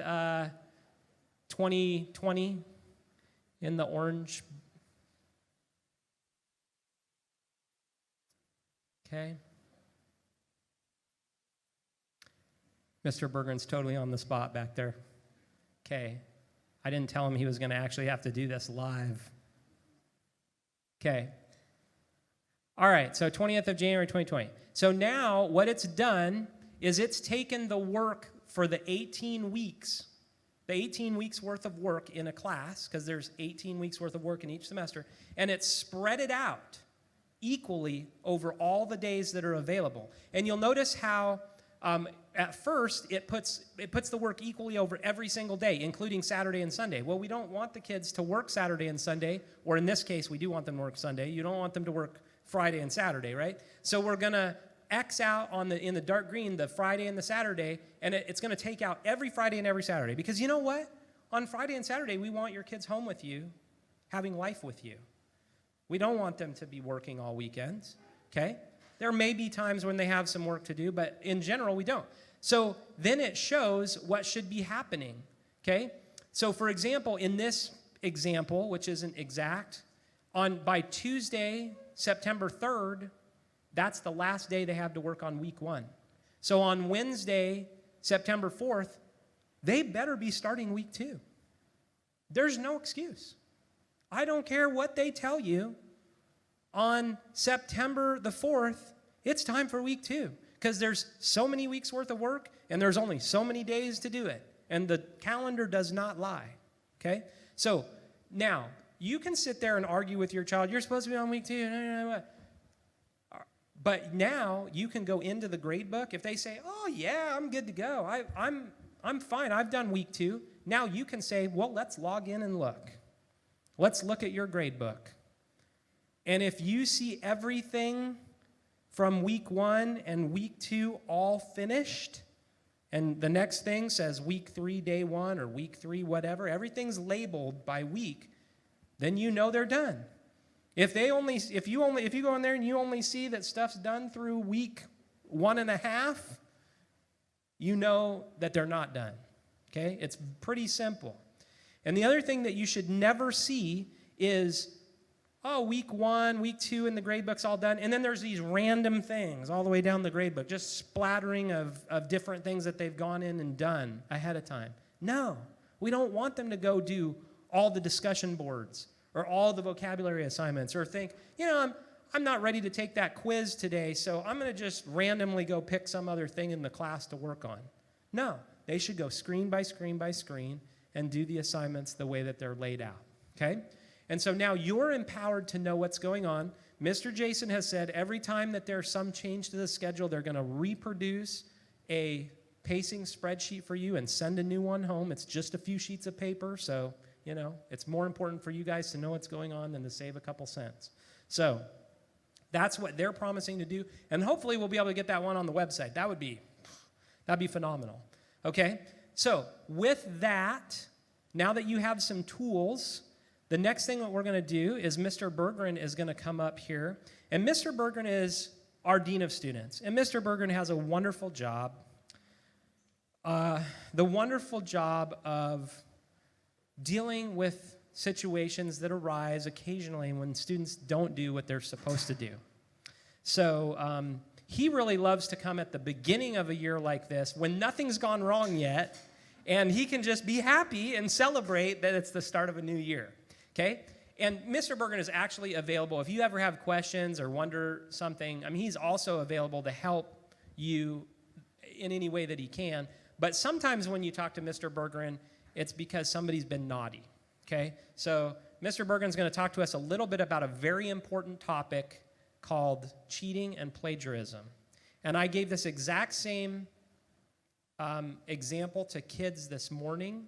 2020 in the orange? Okay. Mr. Bergen's totally on the spot back there. Okay. I didn't tell him he was going to actually have to do this live. Okay. All right, so 20th of January 2020. So now what it's done is it's taken the work for the 18 weeks, the 18 weeks worth of work in a class, because there's 18 weeks worth of work in each semester, and it's spread it out equally over all the days that are available. And you'll notice how at first it puts the work equally over every single day, including Saturday and Sunday. Well, we don't want the kids to work Saturday and Sunday, or in this case, we do want them to work Sunday. You don't want them to work Friday and Saturday, right? So we're going to X out in the dark green the Friday and the Saturday, and it's going to take out every Friday and every Saturday. Because you know what? On Friday and Saturday, we want your kids home with you, having life with you. We don't want them to be working all weekends, okay? There may be times when they have some work to do, but in general, we don't. So then it shows what should be happening, okay? So for example, in this example, which isn't exact, by Tuesday, September 3rd, that's the last day they have to work on week 1. So on Wednesday, September 4th, they better be starting week 2. There's no excuse. I don't care what they tell you. On September the 4th, it's time for week 2 because there's so many weeks worth of work and there's only so many days to do it. And the calendar does not lie, okay? So now, you can sit there and argue with your child, you're supposed to be on week 2, but now you can go into the grade book. If they say, oh yeah, I'm good to go, I'm fine, I've done week 2. Now you can say, well, let's log in and look. Let's look at your grade book. And if you see everything from week 1 and week 2 all finished, and the next thing says week 3, day 1, or week 3, whatever, everything's labeled by week, then you know they're done. If you go in there and you only see that stuff's done through week 1.5, you know that they're not done. Okay? It's pretty simple. And the other thing that you should never see is, oh, week 1, week 2, and the grade book's all done. And then there's these random things all the way down the grade book, just splattering of different things that they've gone in and done ahead of time. No, we don't want them to go do all the discussion boards or all the vocabulary assignments or think, I'm not ready to take that quiz today, so I'm going to just randomly go pick some other thing in the class to work on. No, they should go screen by screen by screen and do the assignments the way that they're laid out, okay? And so now you're empowered to know what's going on. Mr. Jason has said every time that there's some change to the schedule, they're going to reproduce a pacing spreadsheet for you and send a new one home. It's just a few sheets of paper, so, it's more important for you guys to know what's going on than to save a couple cents. So that's what they're promising to do, and hopefully we'll be able to get that one on the website. That'd be phenomenal, okay? So with that, now that you have some tools, the next thing that we're going to do is Mr. Berggren is going to come up here. And Mr. Berggren is our Dean of Students. And Mr. Berggren has a wonderful job. The wonderful job of dealing with situations that arise occasionally when students don't do what they're supposed to do. So he really loves to come at the beginning of a year like this when nothing's gone wrong yet, and he can just be happy and celebrate that it's the start of a new year. Okay? And Mr. Berggren is actually available. If you ever have questions or wonder something, he's also available to help you in any way that he can. But sometimes when you talk to Mr. Berggren, it's because somebody's been naughty. Okay? So Mr. Berggren's going to talk to us a little bit about a very important topic called cheating and plagiarism. And I gave this exact same example to kids this morning.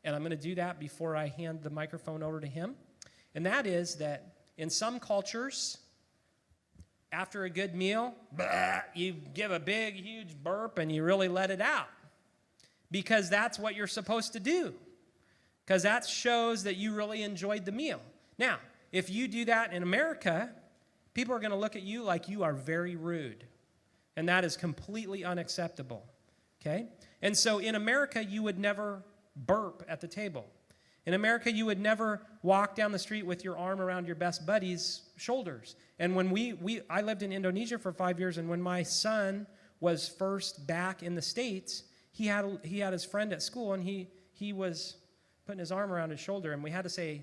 And I'm going to do that before I hand the microphone over to him. And that is that in some cultures, after a good meal, you give a big, huge burp and you really let it out. Because that's what you're supposed to do. Because that shows that you really enjoyed the meal. Now, if you do that in America, people are going to look at you like you are very rude. And that is completely unacceptable. Okay? And so in America, you would never burp at the table. In America, you would never walk down the street with your arm around your best buddy's shoulders. And when I lived in Indonesia for 5 years, and when my son was first back in the States, he had his friend at school, and he was putting his arm around his shoulder, and we had to say,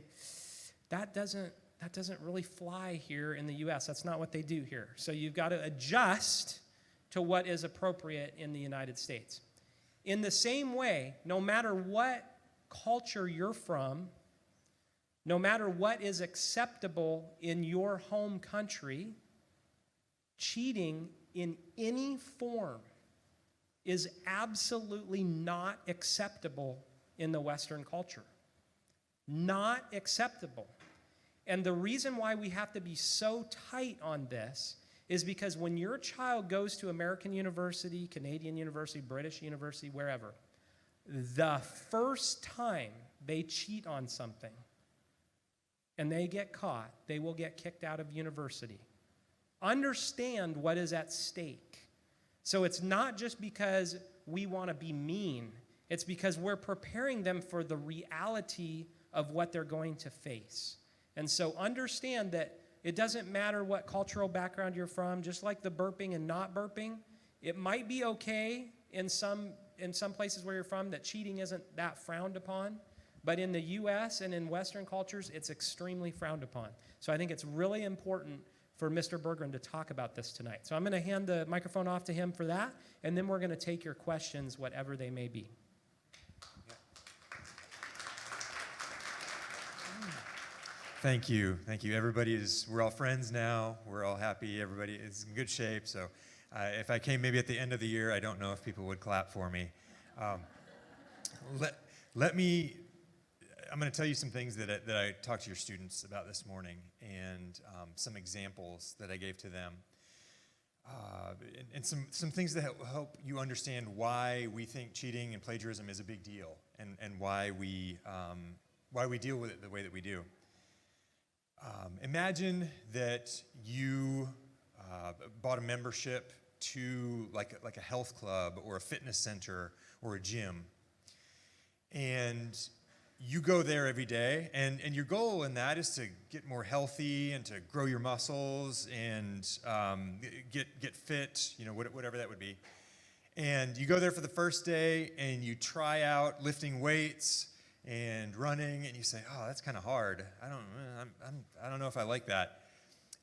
that doesn't really fly here in the U.S. That's not what they do here. So you've got to adjust to what is appropriate in the United States. In the same way, no matter what culture you're from, no matter what is acceptable in your home country, cheating in any form is absolutely not acceptable in the Western culture. Not acceptable. And the reason why we have to be so tight on this is because when your child goes to American university, Canadian university, British university, wherever, the first time they cheat on something and they get caught, they will get kicked out of university. Understand what is at stake. So it's not just because we want to be mean. It's because we're preparing them for the reality of what they're going to face. And so understand that it doesn't matter what cultural background you're from, just like the burping and not burping. It might be okay in some places where you're from that cheating isn't that frowned upon, But in the U.S. and in Western cultures, it's extremely frowned upon. So I think it's really important for Mr. Berggren to talk about this tonight. So I'm going to hand the microphone off to him for that, and then we're going to take your questions, whatever they may be. Thank you. Thank you. We're all friends now. We're all happy. Everybody is in good shape. So if I came maybe at the end of the year, I don't know if people would clap for me. I'm going to tell you some things that I talked to your students about this morning, and some examples that I gave to them. And some things that help you understand why we think cheating and plagiarism is a big deal, and why we deal with it the way that we do. Imagine that you bought a membership to like a health club or a fitness center or a gym, and you go there every day, and your goal in that is to get more healthy and to grow your muscles and get fit, whatever that would be. And you go there for the first day, and you try out lifting weights and running, and you say, "Oh, that's kind of hard. I don't know if I like that."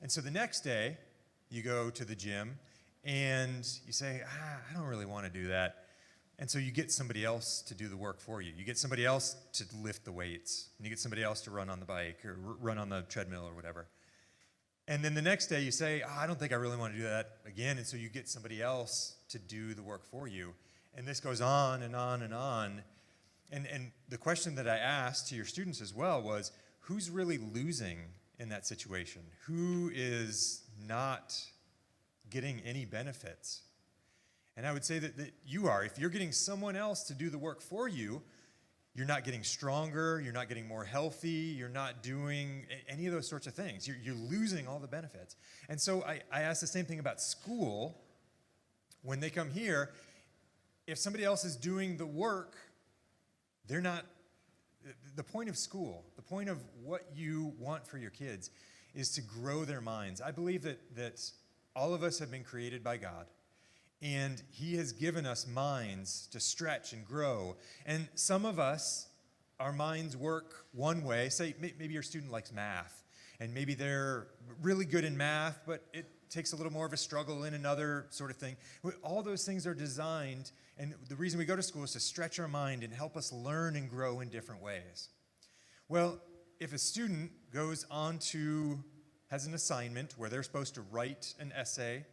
And so the next day, you go to the gym, and you say, "I don't really want to do that." And so you get somebody else to do the work for you. You get somebody else to lift the weights, and you get somebody else to run on the bike or run on the treadmill or whatever. And then the next day, you say, "I don't think I really want to do that again," and so you get somebody else to do the work for you. And this goes on and on and on. And the question that I asked to your students as well was, who's really losing in that situation? Who is not getting any benefits? And I would say that you are. If you're getting someone else to do the work for you, you're not getting stronger, you're not getting more healthy, you're not doing any of those sorts of things. You're losing all the benefits. And so I asked the same thing about school. When they come here, if somebody else is doing the work, they're not. The point of school, the point of what you want for your kids, is to grow their minds. I believe that all of us have been created by God, and He has given us minds to stretch and grow. And some of us, our minds work one way. Say maybe your student likes math, and maybe they're really good in math, but it takes a little more of a struggle in another sort of thing. All those things are designed, and the reason we go to school is to stretch our mind and help us learn and grow in different ways. Well, if a student has an assignment where they're supposed to write an essay,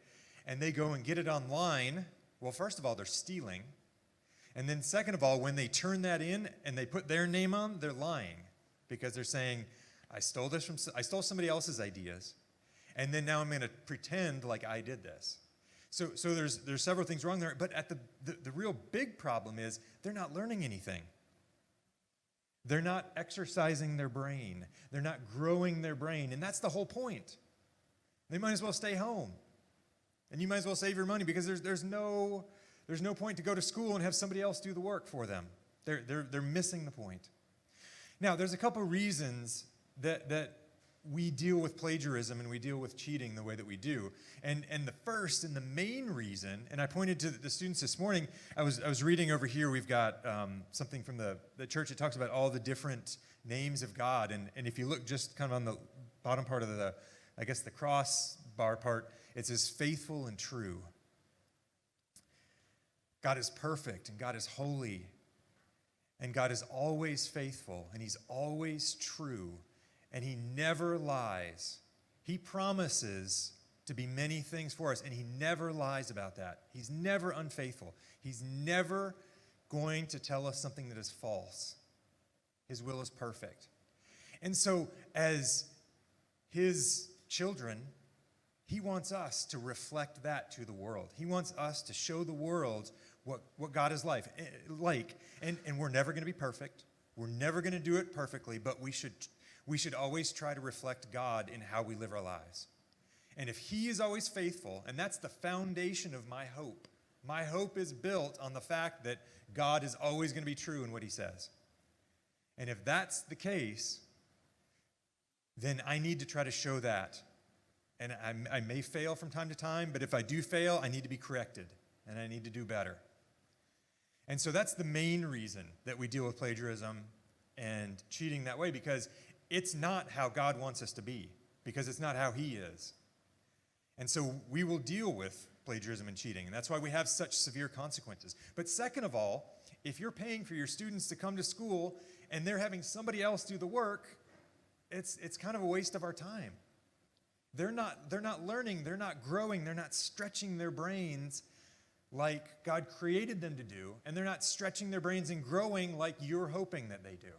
and they go and get it online, well, first of all, they're stealing. And then second of all, when they turn that in and they put their name on, they're lying, because they're saying, I stole somebody else's ideas, and then now I'm going to pretend like I did this. So there's several things wrong there, but at the real big problem is they're not learning anything. They're not exercising their brain. They're not growing their brain, and that's the whole point. They might as well stay home, and you might as well save your money, because there's no point to go to school and have somebody else do the work for them. They're missing the point. Now, there's a couple reasons that we deal with plagiarism and we deal with cheating the way that we do. And the first and the main reason, and I pointed to the students this morning, I was reading over here, we've got something from the church that talks about all the different names of God. And if you look just kind of on the bottom part of the crossbar part, it says faithful and true. God is perfect, and God is holy, and God is always faithful, and He's always true. And He never lies. He promises to be many things for us, and He never lies about that. He's never unfaithful. He's never going to tell us something that is false. His will is perfect. And so, as His children, He wants us to reflect that to the world. He wants us to show the world what God is like. And we're never going to be perfect. We're never going to do it perfectly, but we should always try to reflect God in how we live our lives. And if He is always faithful, and that's the foundation of my hope. My hope is built on the fact that God is always going to be true in what He says. And if that's the case, then I need to try to show that. And I may fail from time to time, but if I do fail, I need to be corrected, and I need to do better. And so that's the main reason that we deal with plagiarism and cheating that way, because it's not how God wants us to be, because it's not how He is. And so we will deal with plagiarism and cheating, and that's why we have such severe consequences. But second of all, if you're paying for your students to come to school and they're having somebody else do the work, it's kind of a waste of our time. They're not learning, they're not growing, they're not stretching their brains like God created them to do, and they're not stretching their brains and growing like you're hoping that they do.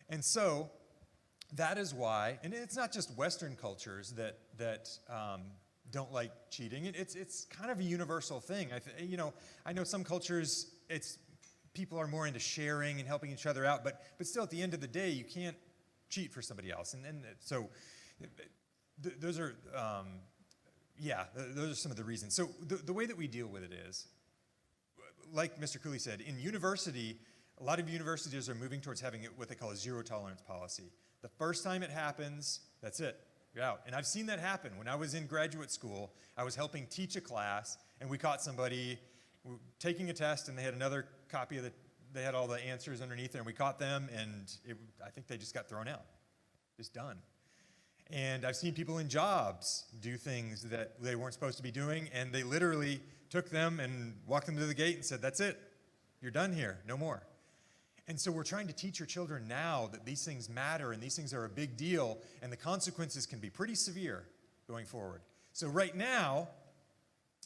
And so that is why, and it's not just Western cultures that don't like cheating. It's kind of a universal thing. I know some cultures, people are more into sharing and helping each other out, but still, at the end of the day, you can't cheat for somebody else. And so those are some of the reasons. So the way that we deal with it is, like Mr. Cooley said, in university, a lot of universities are moving towards having what they call a zero tolerance policy. The first time it happens, that's it. You're out. And I've seen that happen. When I was in graduate school, I was helping teach a class, and we caught somebody taking a test, and they had another copy of they had all the answers underneath there, and we caught them, and I think they just got thrown out. Just done. And I've seen people in jobs do things that they weren't supposed to be doing, and they literally took them and walked them to the gate and said, that's it. You're done here. No more. And so we're trying to teach your children now that these things matter and these things are a big deal, and the consequences can be pretty severe going forward. So right now,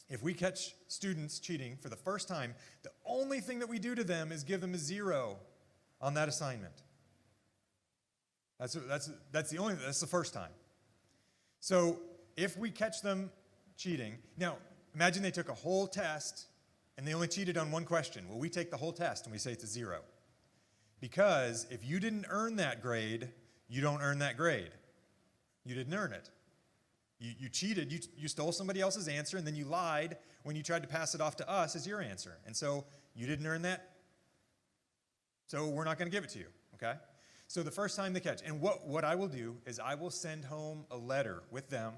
if we catch students cheating for the first time, the only thing that we do to them is give them a 0 on that assignment. That's the first time. So if we catch them cheating, now imagine they took a whole test and they only cheated on one question. Well, we take the whole test and we say it's a 0. Because if you didn't earn that grade, you don't earn that grade. You didn't earn it. You cheated, you stole somebody else's answer, and then you lied when you tried to pass it off to us as your answer. And so you didn't earn that, so we're not going to give it to you, okay? So the first time they catch, and what I will do is I will send home a letter with them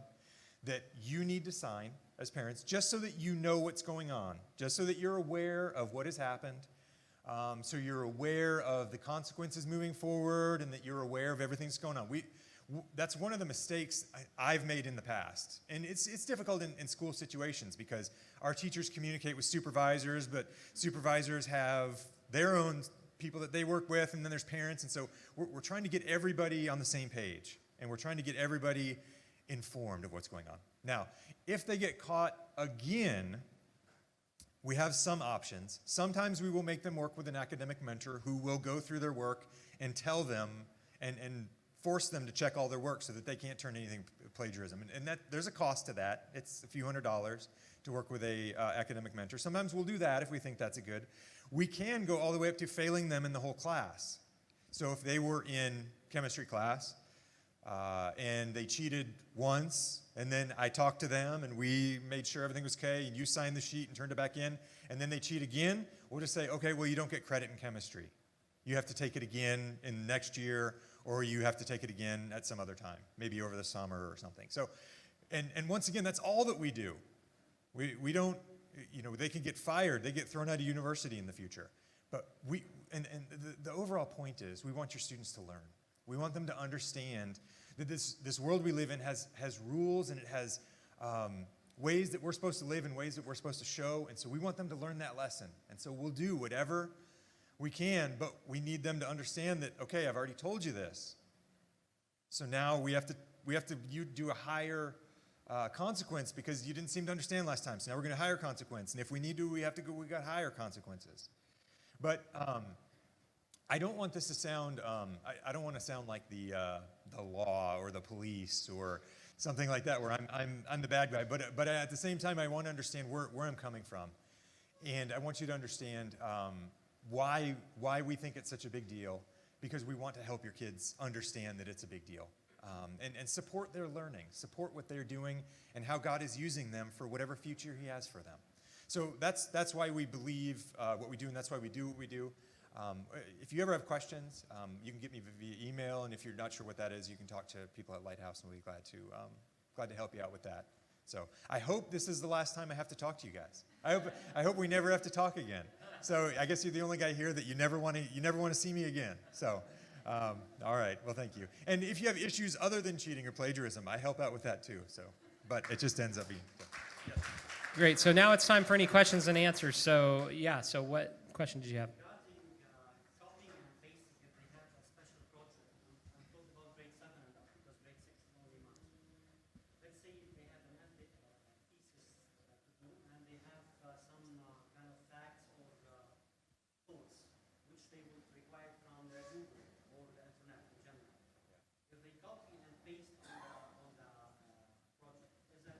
that you need to sign as parents, just so that you know what's going on, just so that you're aware of what has happened, so you're aware of the consequences moving forward, and that you're aware of everything that's going on. That's one of the mistakes I've made in the past. And it's difficult in school situations because our teachers communicate with supervisors, but supervisors have their own people that they work with, and then there's parents. And so we're trying to get everybody on the same page, and we're trying to get everybody informed of what's going on. Now, if they get caught again, we have some options. Sometimes we will make them work with an academic mentor who will go through their work and tell them and force them to check all their work so that they can't turn anything plagiarism. And that there's a cost to that. It's a few $100s to work with a academic mentor. Sometimes we'll do that if we think that's a good. We can go all the way up to failing them in the whole class. So if they were in chemistry class and they cheated once, and then I talked to them and we made sure everything was okay, and you signed the sheet and turned it back in, and then they cheat again, we'll just say, okay, well, you don't get credit in chemistry. You have to take it again in next year, or you have to take it again at some other time, maybe over the summer or something. So, and once again, that's all that we do. We don't, they can get fired, they get thrown out of university in the future. But the overall point is we want your students to learn. We want them to understand that this world we live in has rules, and it has ways that we're supposed to live and ways that we're supposed to show. And so we want them to learn that lesson. And so we'll do whatever we can, but we need them to understand that, okay, I've already told you this. So now we have to you do a higher consequence because you didn't seem to understand last time. So now we're going to higher consequence. And if we need to, we got higher consequences. But I don't want this to sound, I don't want to sound like the law or the police or something like that where I'm the bad guy. But at the same time, I want to understand where I'm coming from. And I want you to understand why we think it's such a big deal, because we want to help your kids understand that it's a big deal, and support their learning, support what they're doing, and how God is using them for whatever future He has for them. So that's why we believe what we do, and that's why we do what we do. If you ever have questions, you can get me via email, and if you're not sure what that is, you can talk to people at Lighthouse, and we'll be glad to help you out with that. So I hope this is the last time I have to talk to you guys. I hope we never have to talk again. So I guess you're the only guy here that you never want to see me again. So, all right. Well, thank you. And if you have issues other than cheating or plagiarism, I help out with that too. So, but it just ends up being. So. Great. So now it's time for any questions and answers. So yeah. So what question did you have? Regarding copying and pasting, if they have a special project, I'm talking about grade 7 and up, because grade 6 is only months. Let's say they have an thesis to do, and they have some kind of facts or thoughts, which they would require from their Google or the internet in general. If they copy and paste on the project, is that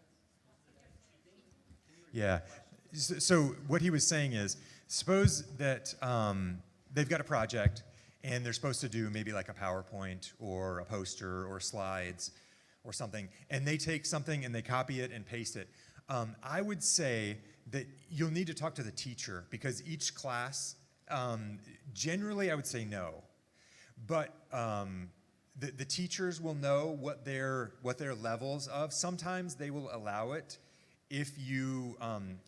cheating? Yeah. So what he was saying is, suppose that they've got a project and they're supposed to do maybe like a PowerPoint or a poster or slides or something, and they take something and they copy it and paste it. I would say that you'll need to talk to the teacher, because each class, generally I would say no. But the teachers will know what their levels of. Sometimes they will allow it. If you,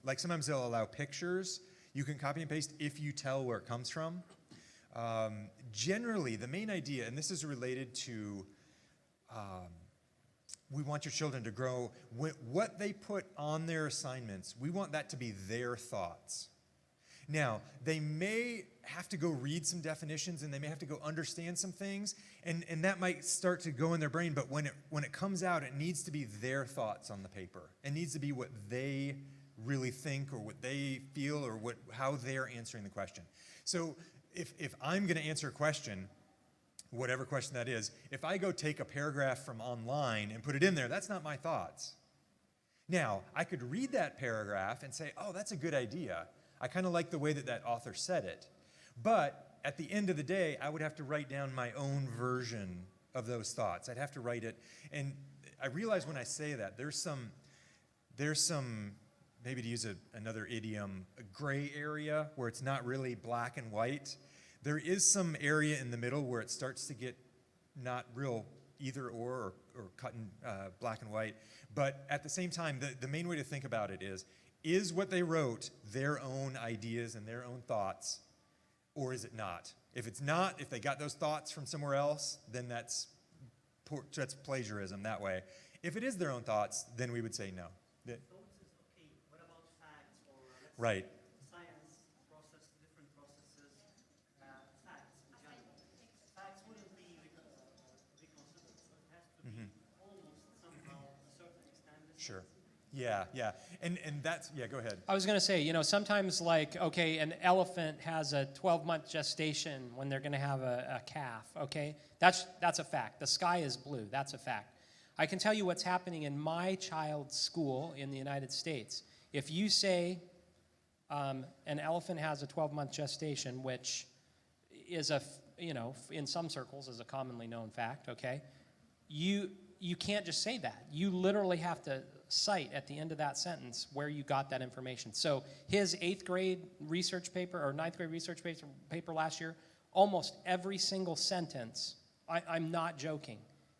like sometimes they'll allow pictures, you can copy and paste if you tell where it comes from. Generally, the main idea, and this is related to, we want your children to grow, what they put on their assignments, we want that to be their thoughts. Now, they may have to go read some definitions and they may have to go understand some things, and that might start to go in their brain, but when it comes out, it needs to be their thoughts on the paper. It needs to be what they really think or what they feel or how they're answering the question. So if I'm going to answer a question, whatever question that is, if I go take a paragraph from online and put it in there, that's not my thoughts. Now, I could read that paragraph and say, oh, that's a good idea. I kind of like the way that author said it. But at the end of the day, I would have to write down my own version of those thoughts. I'd have to write it. And I realize when I say that, there's some maybe to use another idiom, a gray area where it's not really black and white. There is some area in the middle where it starts to get not real either or cut in black and white. But at the same time, the main way to think about it is what they wrote their own ideas and their own thoughts, or is it not? If it's not, if they got those thoughts from somewhere else, then that's plagiarism that way. If it is their own thoughts, then we would say no. Thoughts is okay. What about facts or Right. science process, different processes, facts in general? Facts wouldn't be reconsidered, so it has to be almost somehow a certain extent. Sure. Yeah. And that's, yeah, go ahead. I was going to say, sometimes like, okay, an elephant has a 12-month gestation when they're going to have a calf, okay? That's a fact. The sky is blue. That's a fact. I can tell you what's happening in my child's school in the United States. If you say an elephant has a 12-month gestation, which is in some circles is a commonly known fact, okay? You can't just say that. You literally have to cite at the end of that sentence where you got that information. So his 8th grade research paper or 9th grade research paper last year, almost every single sentence, I'm not joking.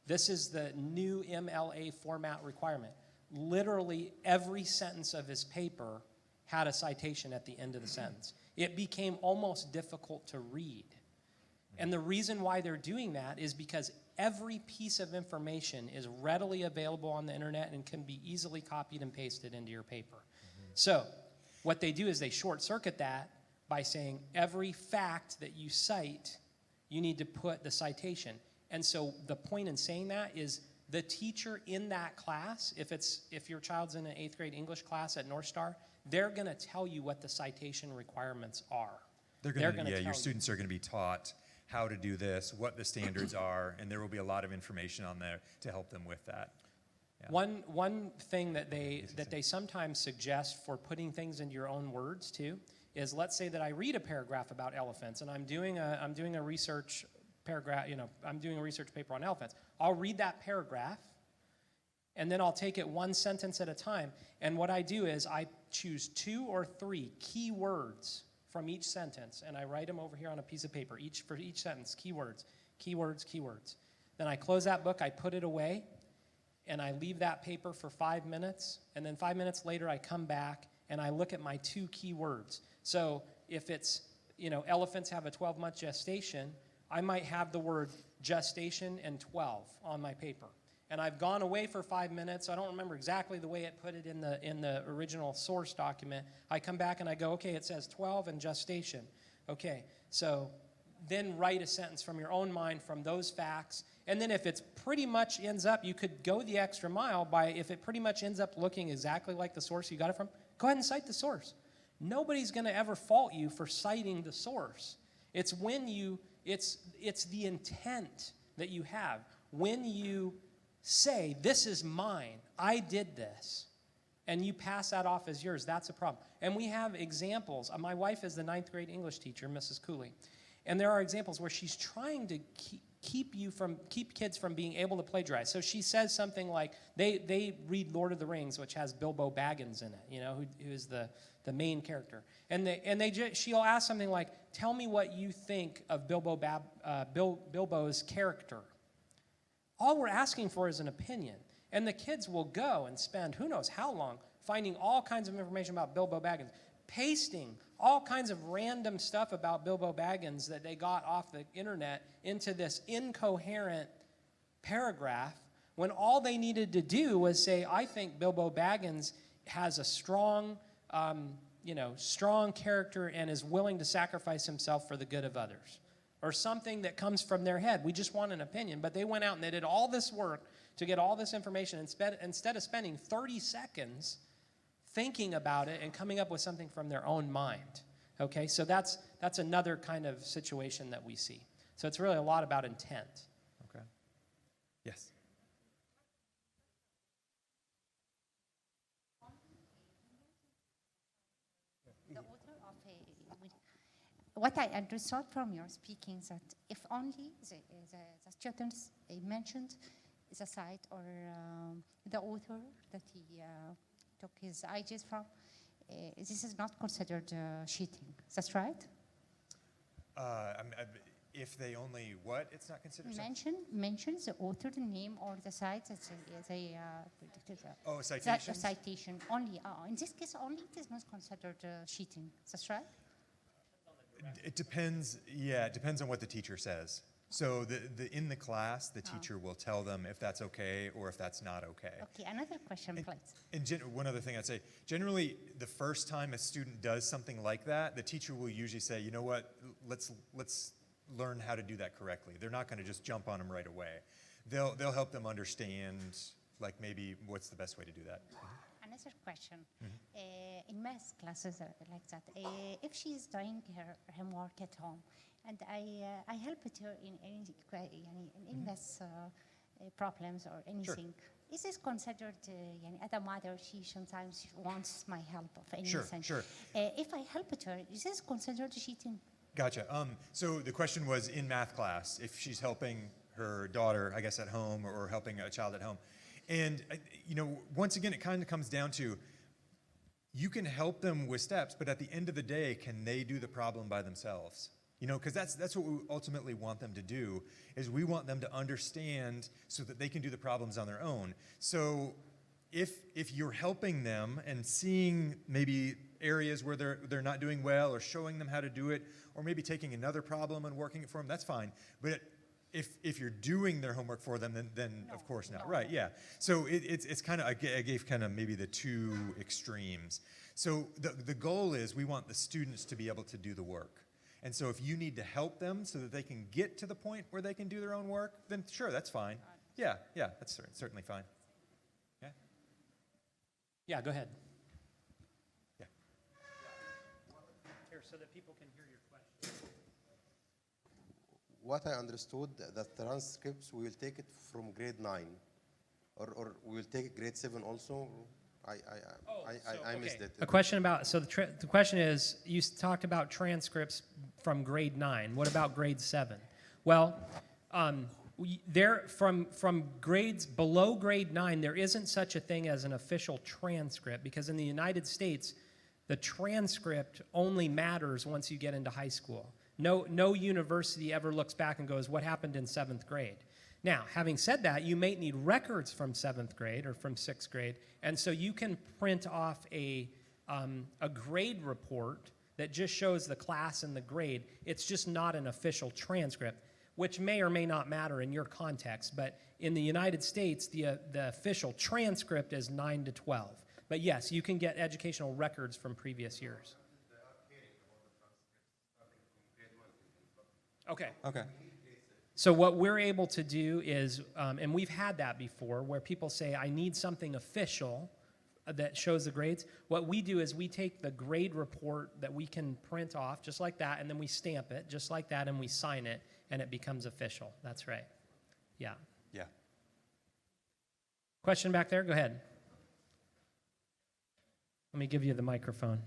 This is the new MLA format requirement. Literally every sentence of his paper had a citation at the end of the sentence. It became almost difficult to read. And the reason why they're doing that is because every piece of information is readily available on the internet and can be easily copied and pasted into your paper. So what they do is they short circuit that by saying every fact that you cite, you need to put the citation. And so the point in saying that is the teacher in that class, if your child's in an 8th grade English class at North Star, they're going to tell you what the citation requirements are. Your students are going to be taught how to do this, what the standards are, and there will be a lot of information on there to help them with that. Yeah. One thing that they sometimes suggest for putting things into your own words too is, let's say that I read a paragraph about elephants and I'm doing a research paragraph, I'm doing a research paper on elephants. I'll read that paragraph and then I'll take it one sentence at a time, and what I do is I choose 2 or 3 key words from each sentence, and I write them over here on a piece of paper, for each sentence, keywords. Then I close that book, I put it away, and I leave that paper for 5 minutes, and then 5 minutes later I come back and I look at my 2 key words. So if it's, elephants have a 12-month gestation, I might have the word gestation and 12 on my paper. And I've gone away for 5 minutes. I don't remember exactly the way it put it in the original source document. I come back and I go, okay, it says 12 and gestation. Okay, so then write a sentence from your own mind from those facts. And then if it's pretty much ends up, you could go the extra mile by, if it pretty much ends up looking exactly like the source you got it from, go ahead and cite the source. Nobody's going to ever fault you for citing the source. It's when it's the intent that you have. When you say, this is mine, I did this, and you pass that off as yours, that's a problem. And we have examples. My wife is the 9th grade English teacher, Mrs. Cooley, and there are examples where she's trying to keep kids from being able to plagiarize. So she says something like, they read Lord of the Rings, which has Bilbo Baggins in it, who is the main character. And she'll ask something like, tell me what you think of Bilbo's character. All we're asking for is an opinion. And the kids will go and spend who knows how long finding all kinds of information about Bilbo Baggins, pasting all kinds of random stuff about Bilbo Baggins that they got off the internet into this incoherent paragraph when all they needed to do was say, I think Bilbo Baggins has a strong, strong character and is willing to sacrifice himself for the good of others. Or something that comes from their head. We just want an opinion. But they went out and they did all this work to get all this information. Instead of spending 30 seconds thinking about it and coming up with something from their own mind. Okay, so that's another kind of situation that we see. So it's really a lot about intent. Okay. Yes. The author of what I understood from your speaking that if only the students mentioned the site or the author that he took his ideas from, this is not considered cheating. That's right? If they only what? It's not considered. Mention the author, the name, or the site that they predicted. Oh, citations? The citation only. In this case, only it is not considered cheating. That's right? It depends. Yeah, it depends on what the teacher says. So in the class, the teacher will tell them if that's okay or if that's not okay. Okay, another question, please. And one other thing I'd say, generally, the first time a student does something like that, the teacher will usually say, you know what, let's learn how to do that correctly. They're not going to just jump on them right away. They'll help them understand, like maybe what's the best way to do that. Another question. In math classes like that, if she is doing her homework at home, and I helped her in any math problems or anything, is this considered, as a mother, she sometimes wants my help of anything. Sure. If I helped her, is this considered cheating? Gotcha. So the question was in math class, if she's helping her daughter, I guess, at home or helping a child at home. And, once again, it kind of comes down to, you can help them with steps, but at the end of the day, can they do the problem by themselves? Because that's what we ultimately want them to do, is we want them to understand so that they can do the problems on their own. So if you're helping them and seeing maybe areas where they're not doing well or showing them how to do it, or maybe taking another problem and working it for them, that's fine. But if you're doing their homework for them, then of course not. Right, yeah. So it's kind of, I gave kind of maybe the two extremes. So the goal is we want the students to be able to do the work. And so if you need to help them so that they can get to the point where they can do their own work, then sure, that's fine. Yeah, that's certainly fine. Yeah? Yeah, go ahead. Yeah. Here, so that people can hear your question. What I understood, that transcripts, we will take it from grade 9, or we will take grade 7 also. I missed it. A question about, so the question is, you talked about transcripts from grade 9. What about grade 7? Well, from grades below grade 9, there isn't such a thing as an official transcript, because in the United States, the transcript only matters once you get into high school. No university ever looks back and goes, what happened in 7th grade? Now, having said that, you may need records from 7th grade or from 6th grade, and so you can print off a grade report that just shows the class and the grade. It's just not an official transcript, which may or may not matter in your context, but in the United States, the official transcript is 9 to 12. But yes, you can get educational records from previous years. Okay. Okay. So what we're able to do is, and we've had that before, where people say, I need something official that shows the grades. What we do is we take the grade report that we can print off just like that, and then we stamp it just like that, and we sign it, and it becomes official. That's right. Yeah. Yeah. Question back there? Go ahead. Let me give you the microphone.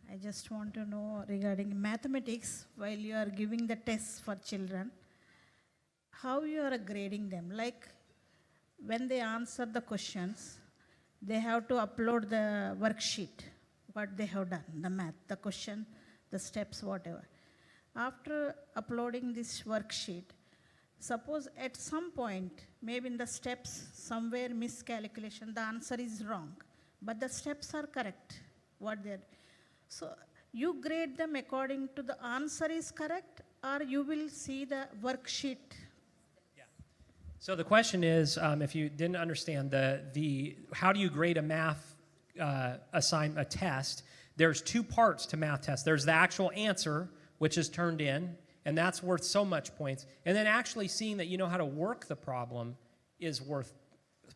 I just want to know regarding mathematics, while you are giving the tests for children, how you are grading them? Like when they answer the questions, they have to upload the worksheet, what they have done, the math, the question, the steps, whatever. After uploading this worksheet, suppose at some point, maybe in the steps, somewhere miscalculation, the answer is wrong, but the steps are correct, what they're. So you grade them according to the answer is correct, or you will see the worksheet. So the question is, if you didn't understand, how do you grade a math a test? There's two parts to math tests. There's the actual answer, which is turned in, and that's worth so much points. And then actually seeing that you know how to work the problem is worth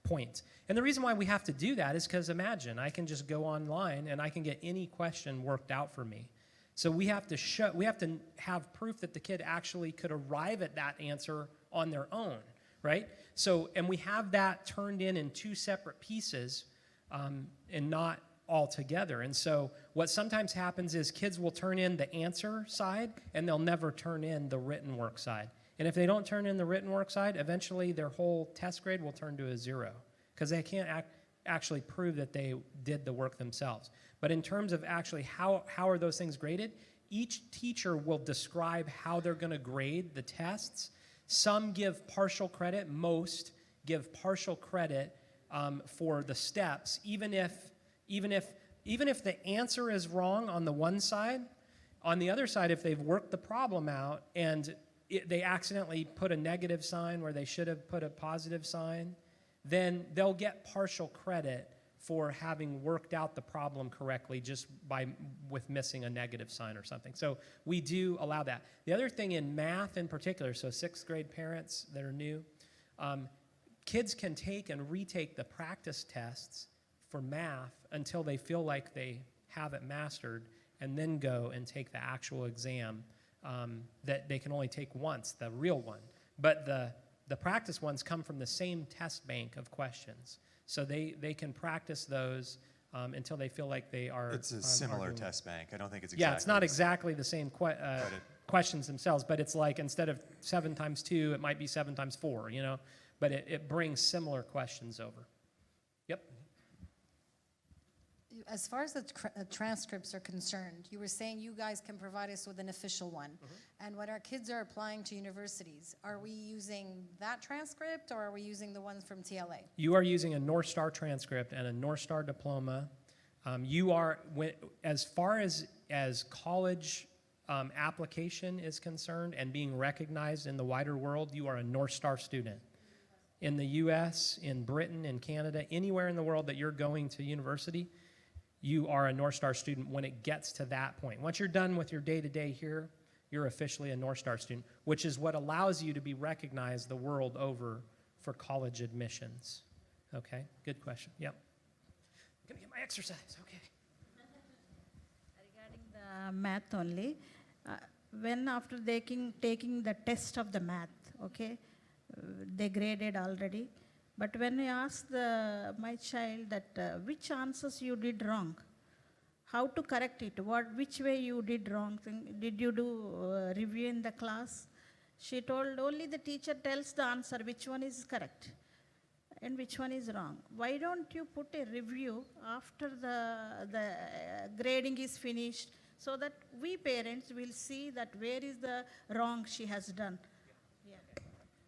points. And the reason why we have to do that is because imagine, I can just go online and I can get any question worked out for me. So we have to have proof that the kid actually could arrive at that answer on their own, right? So, and we have that turned in two separate pieces and not all together. And so what sometimes happens is kids will turn in the answer side and they'll never turn in the written work side. And if they don't turn in the written work side, eventually their whole test grade will turn to a 0 because they can't actually prove that they did the work themselves. But in terms of actually how are those things graded, each teacher will describe how they're going to grade the tests. Some give partial credit, most give partial credit for the steps, even if the answer is wrong on the one side. On the other side, if they've worked the problem out and they accidentally put a negative sign where they should have put a positive sign, then they'll get partial credit for having worked out the problem correctly just with missing a negative sign or something. So we do allow that. The other thing in math in particular, so 6th grade parents that are new, kids can take and retake the practice tests for math until they feel like they have it mastered, and then go and take the actual exam that they can only take once, the real one. But the practice ones come from the same test bank of questions. So they can practice those until they feel like they are. It's a similar test bank. I don't think it's exactly. Yeah, it's not exactly the same questions themselves, but it's like instead of 7 times 2, it might be 7 times 4, you know? But it brings similar questions over. Yep. As far as the transcripts are concerned, you were saying you guys can provide us with an official one. Mm-hmm. And when our kids are applying to universities, are we using that transcript or are we using the ones from TLA? You are using a North Star transcript and a North Star diploma. You are, as far as college application is concerned and being recognized in the wider world, you are a North Star student. In the US, in Britain, in Canada, anywhere in the world that you're going to university, you are a North Star student when it gets to that point. Once you're done with your day-to-day here, you're officially a North Star student, which is what allows you to be recognized the world over for college admissions. Okay, good question. Yep. I'm gonna get my exercise, okay. Regarding the math only, when after taking the test of the math, okay, they graded already. But when I asked my child that which answers you did wrong, how to correct it, which way you did wrong, did you do review in the class? She told only the teacher tells the answer, which one is correct and which one is wrong. Why don't you put a review after the grading is finished so that we parents will see that where is the wrong she has done. Yeah.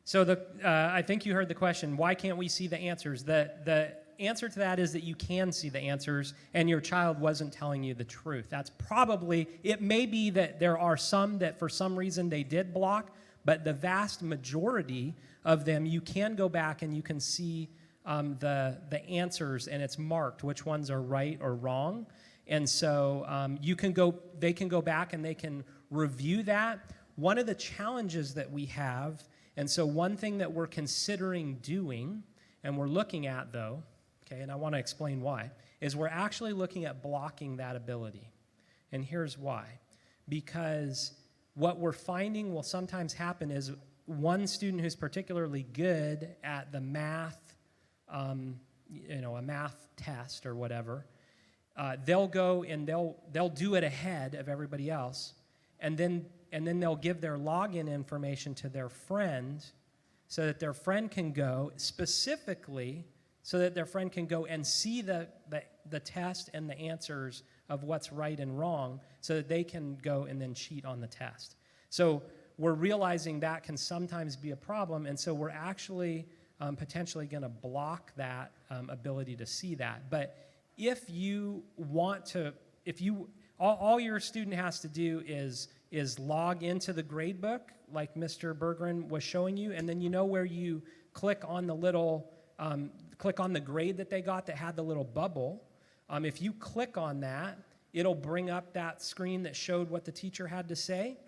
So I think you heard the question, why can't we see the answers? The answer to that is that you can see the answers and your child wasn't telling you the truth. That's probably, it may be that there are some that for some reason they did block, but the vast majority of them, you can go back and you can see the answers, and it's marked which ones are right or wrong. And so they can go back and they can review that. One of the challenges that we have, and so one thing that we're considering doing, and we're looking at though, okay, and I want to explain why, is we're actually looking at blocking that ability. And here's why. Because what we're finding will sometimes happen is one student who's particularly good at the math, a math test or whatever, they'll go and they'll do it ahead of everybody else, and then they'll give their login information to their friend so that their friend can go specifically so that their friend can go and see the test and the answers of what's right and wrong so that they can go and then cheat on the test. So we're realizing that can sometimes be a problem, and so we're actually potentially going to block that ability to see that. But if you want to, all your student has to do is log into the gradebook like Mr. Berggren was showing you, and then you know where you click on the little, click on the grade that they got that had the little bubble. If you click on that, it'll bring up that screen that showed what the teacher had to say.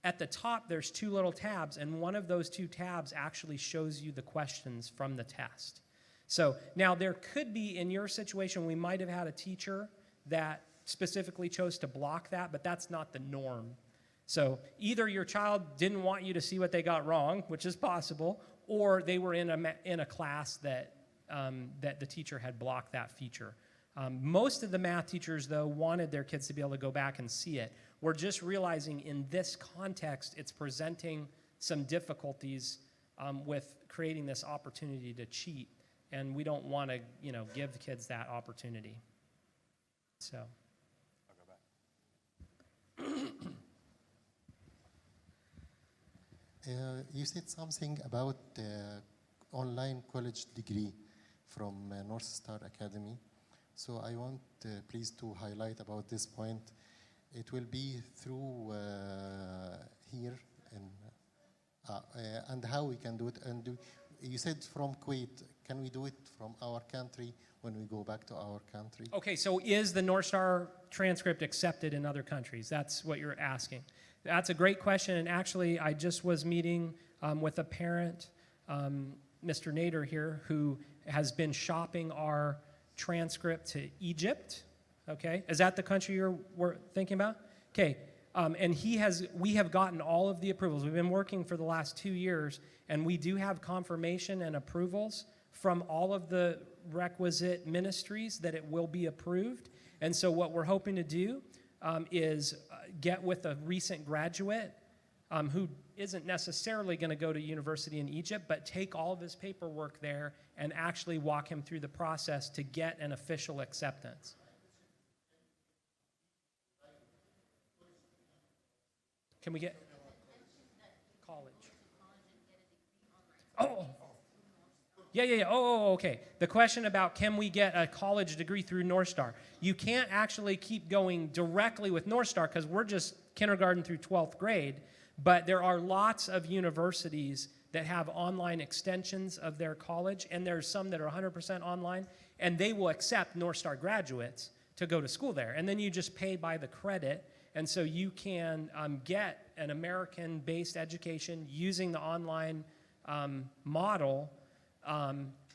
At the top, there's two little tabs, and one of those two tabs actually shows you the questions from the test. So now there could be, in your situation, we might have had a teacher that specifically chose to block that, but that's not the norm. So either your child didn't want you to see what they got wrong, which is possible, or they were in a class that the teacher had blocked that feature. Most of the math teachers, though, wanted their kids to be able to go back and see it. We're just realizing in this context, it's presenting some difficulties with creating this opportunity to cheat, and we don't want to, give the kids that opportunity. So. You said something about online college degree from North Star Academy. So I want please to highlight about this point. It will be through here and how we can do it. And you said from Kuwait. Can we do it from our country when we go back to our country? Okay, so is the North Star transcript accepted in other countries? That's what you're asking. That's a great question, and actually I just was meeting with a parent, Mr. Nader here, who has been shopping our transcript to Egypt. Okay, is that the country we're thinking about? Okay, and we have gotten all of the approvals. We've been working for the last 2 years, and we do have confirmation and approvals from all of the requisite ministries that it will be approved. And so what we're hoping to do is get with a recent graduate who isn't necessarily going to go to university in Egypt, but take all of his paperwork there and actually walk him through the process to get an official acceptance. Can we get college? Oh. Yeah. Oh, okay. The question about can we get a college degree through North Star? You can't actually keep going directly with North Star because we're just kindergarten through 12th grade, but there are lots of universities that have online extensions of their college, and there's some that are 100% online, and they will accept North Star graduates to go to school there. And then you just pay by the credit, and so you can get an American-based education using the online model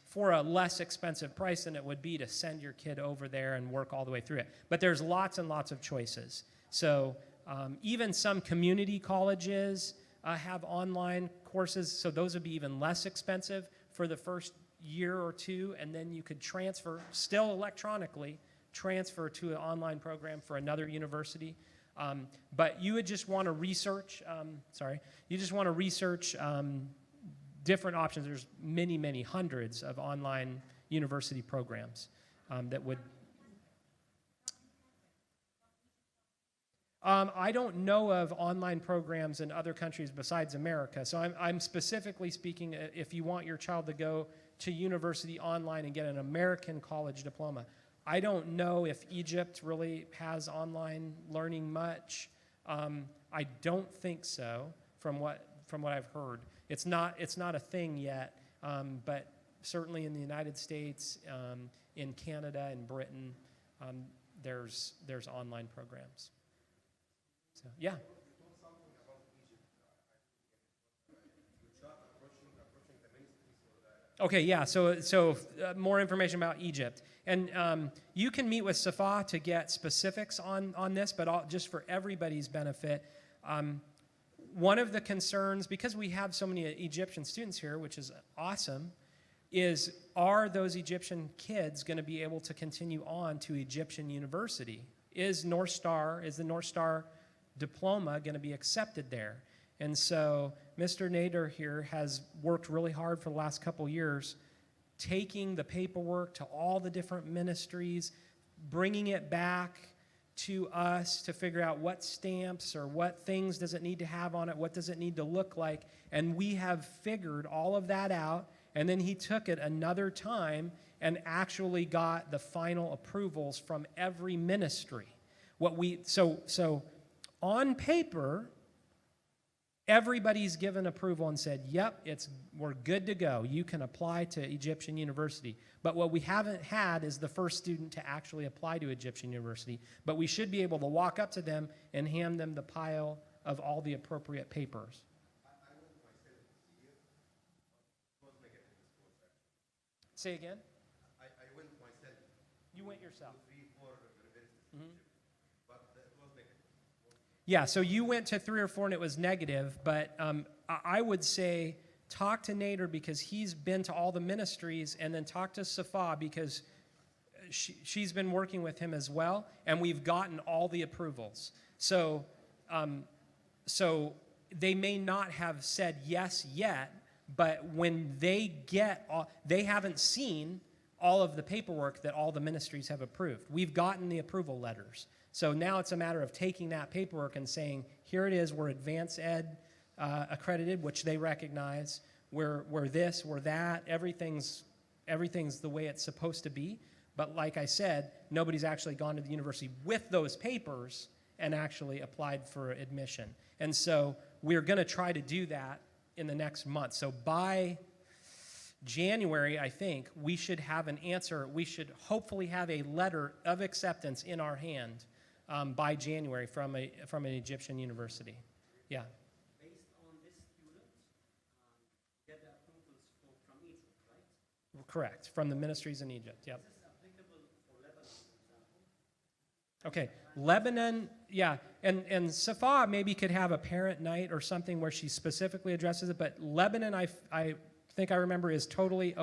for a less expensive price than it would be to send your kid over there and work all the way through it. But there's lots and lots of choices. So even some community colleges have online courses, so those would be even less expensive for the first year or two, and then you could transfer, still electronically, transfer to an online program for another university. But you would just want to research, different options. There's many, many hundreds of online university programs that would. I don't know of online programs in other countries besides America. So I'm specifically speaking if you want your child to go to university online and get an American college diploma. I don't know if Egypt really has online learning much. I don't think so, from what I've heard. It's not a thing yet, but certainly in the United States, in Canada and Britain, there's online programs. So yeah. Okay, yeah. So more information about Egypt, and you can meet with Safa to get specifics on this, but just for everybody's benefit, one of the concerns, because we have so many Egyptian students here, which is awesome, is are those Egyptian kids going to be able to continue on to Egyptian university? Is the North Star diploma going to be accepted there? And so Mr. Nader here has worked really hard for the last couple years, taking the paperwork to all the different ministries, bringing it back to us to figure out what stamps or what things does it need to have on it, what does it need to look like, and we have figured all of that out, and then he took it another time and actually got the final approvals from every ministry. So on paper, everybody's given approval and said, yep, we're good to go. You can apply to Egyptian University. But what we haven't had is the first student to actually apply to Egyptian University. But we should be able to walk up to them and hand them the pile of all the appropriate papers. Say again? I went myself. You went yourself. 3, 4 universities. Mhm. But it was negative. Yeah, so you went to 3 or 4 and it was negative, but I would say talk to Nader because he's been to all the ministries, and then talk to Safa because she's been working with him as well, and we've gotten all the approvals. So they may not have said yes yet, but when they they haven't seen all of the paperwork that all the ministries have approved. We've gotten the approval letters. So now it's a matter of taking that paperwork and saying, here it is, we're advanced ed accredited, which they recognize. We're this, we're that. Everything's the way it's supposed to be. But like I said, nobody's actually gone to the university with those papers and actually applied for admission. And so we're going to try to do that in the next month. So by January, I think, we should have an answer. We should hopefully have a letter of acceptance in our hand by January from an Egyptian university. Yeah. Based on this student, get the approvals from Egypt, right? Correct. From the ministries in Egypt. Yep. Is this applicable for Lebanon, for example? Okay. Lebanon, yeah. And Safa maybe could have a parent night or something where she specifically addresses it, but Lebanon, I think I remember, is totally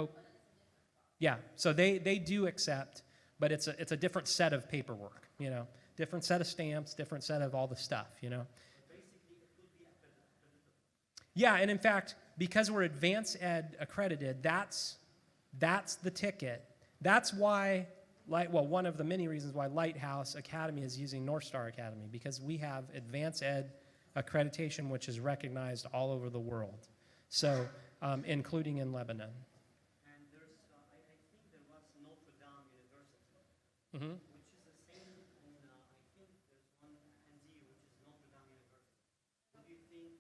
yeah. So they do accept, but it's a different set of paperwork, you know. Different set of stamps, different set of all the stuff, you know. Basically, it will be accredited. Yeah, and in fact, because we're advanced ed accredited, that's the ticket. That's why, one of the many reasons why Lighthouse Academy is using North Star Academy, because we have advanced ed accreditation, which is recognized all over the world, so including in Lebanon. And there's, I think there was Notre Dame University, Mm-hmm. which is the same, and I think there's one in Anzio, which is Notre Dame University. What do you think,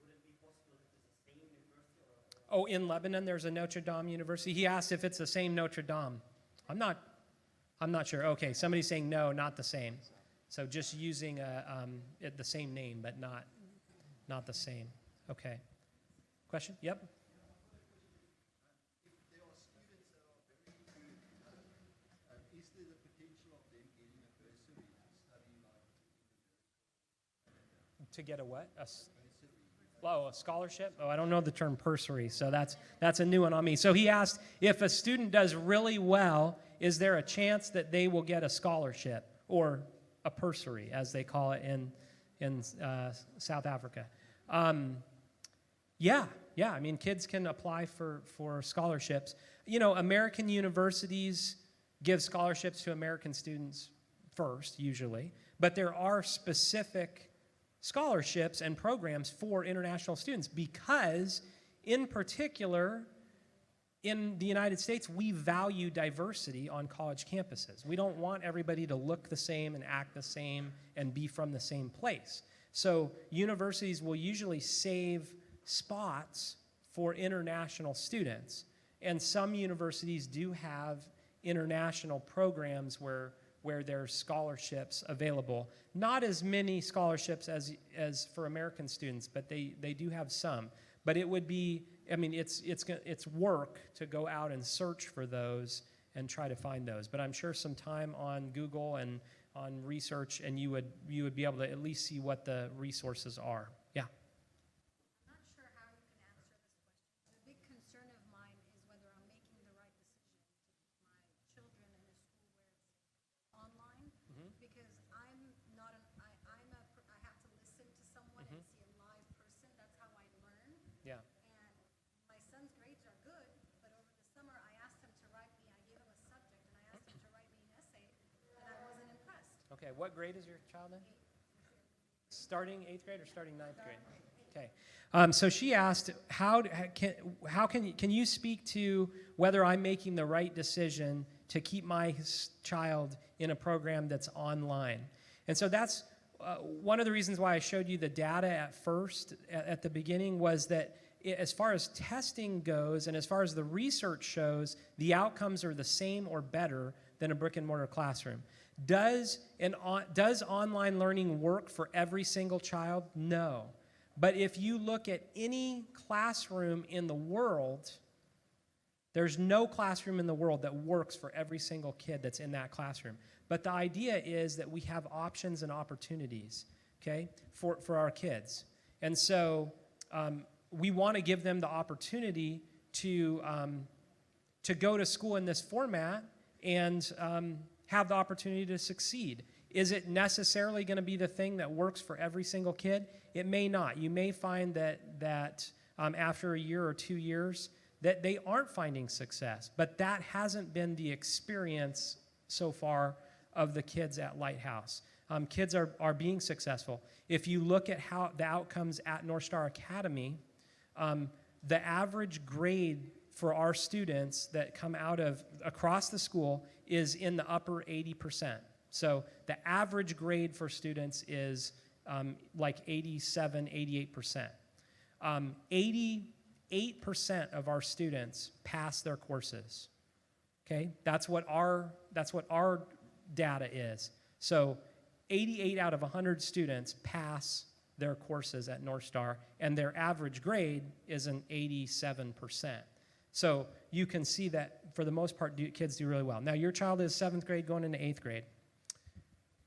would it be possible if it's the same university or? Oh, in Lebanon, there's a Notre Dame University. He asked if it's the same Notre Dame. I'm not sure. Okay, somebody's saying no, not the same. So just using the same name, but not the same. Okay. Question? Yep. To get a what? A scholarship? Oh, I don't know the term bursary, so that's a new one on me. So he asked, if a student does really well, is there a chance that they will get a scholarship or a bursary, as they call it in South Africa? Yeah. I mean, kids can apply for scholarships. You know, American universities give scholarships to American students first, usually. But there are specific scholarships and programs for international students because, in particular, in the United States, we value diversity on college campuses. We don't want everybody to look the same and act the same and be from the same place. So universities will usually save spots for international students. And some universities do have international programs where there's scholarships available. Not as many scholarships as for American students, but they do have some. But it would be, I mean, it's work to go out and search for those and try to find those. But I'm sure some time on Google and on research, and you would be able to at least see what the resources are. Yeah. I'm not sure how you can answer this question. The big concern of mine is whether I'm making the right decision to keep my children in a school where it's online, because I have to listen to someone and see a live person. That's how I learn. Yeah. And my son's grades are good, but over the summer I asked him to write me, I gave him a subject, and I asked him to write me an essay, and I wasn't impressed. Okay, what grade is your child in? Starting 8th grade or starting 9th grade? Okay. So she asked, can you speak to whether I'm making the right decision to keep my child in a program that's online? And so that's one of the reasons why I showed you the data at first, at the beginning, was that as far as testing goes and as far as the research shows, the outcomes are the same or better than a brick and mortar classroom. Does online learning work for every single child? No. But if you look at any classroom in the world, there's no classroom in the world that works for every single kid that's in that classroom. But the idea is that we have options and opportunities, okay, for our kids. And so we want to give them the opportunity to go to school in this format and have the opportunity to succeed. Is it necessarily going to be the thing that works for every single kid? It may not. You may find that after a year or 2 years that they aren't finding success, but that hasn't been the experience so far of the kids at Lighthouse. Kids are being successful. If you look at how the outcomes at North Star Academy, the average grade for our students that come out of across the school is in the upper 80%. So the average grade for students is like 87, 88%. 88% of our students pass their courses. Okay, that's what our data is. So 88 out of 100 students pass their courses at North Star, and their average grade is an 87%. So you can see that for the most part, kids do really well. Now, your child is 7th grade going into 8th grade.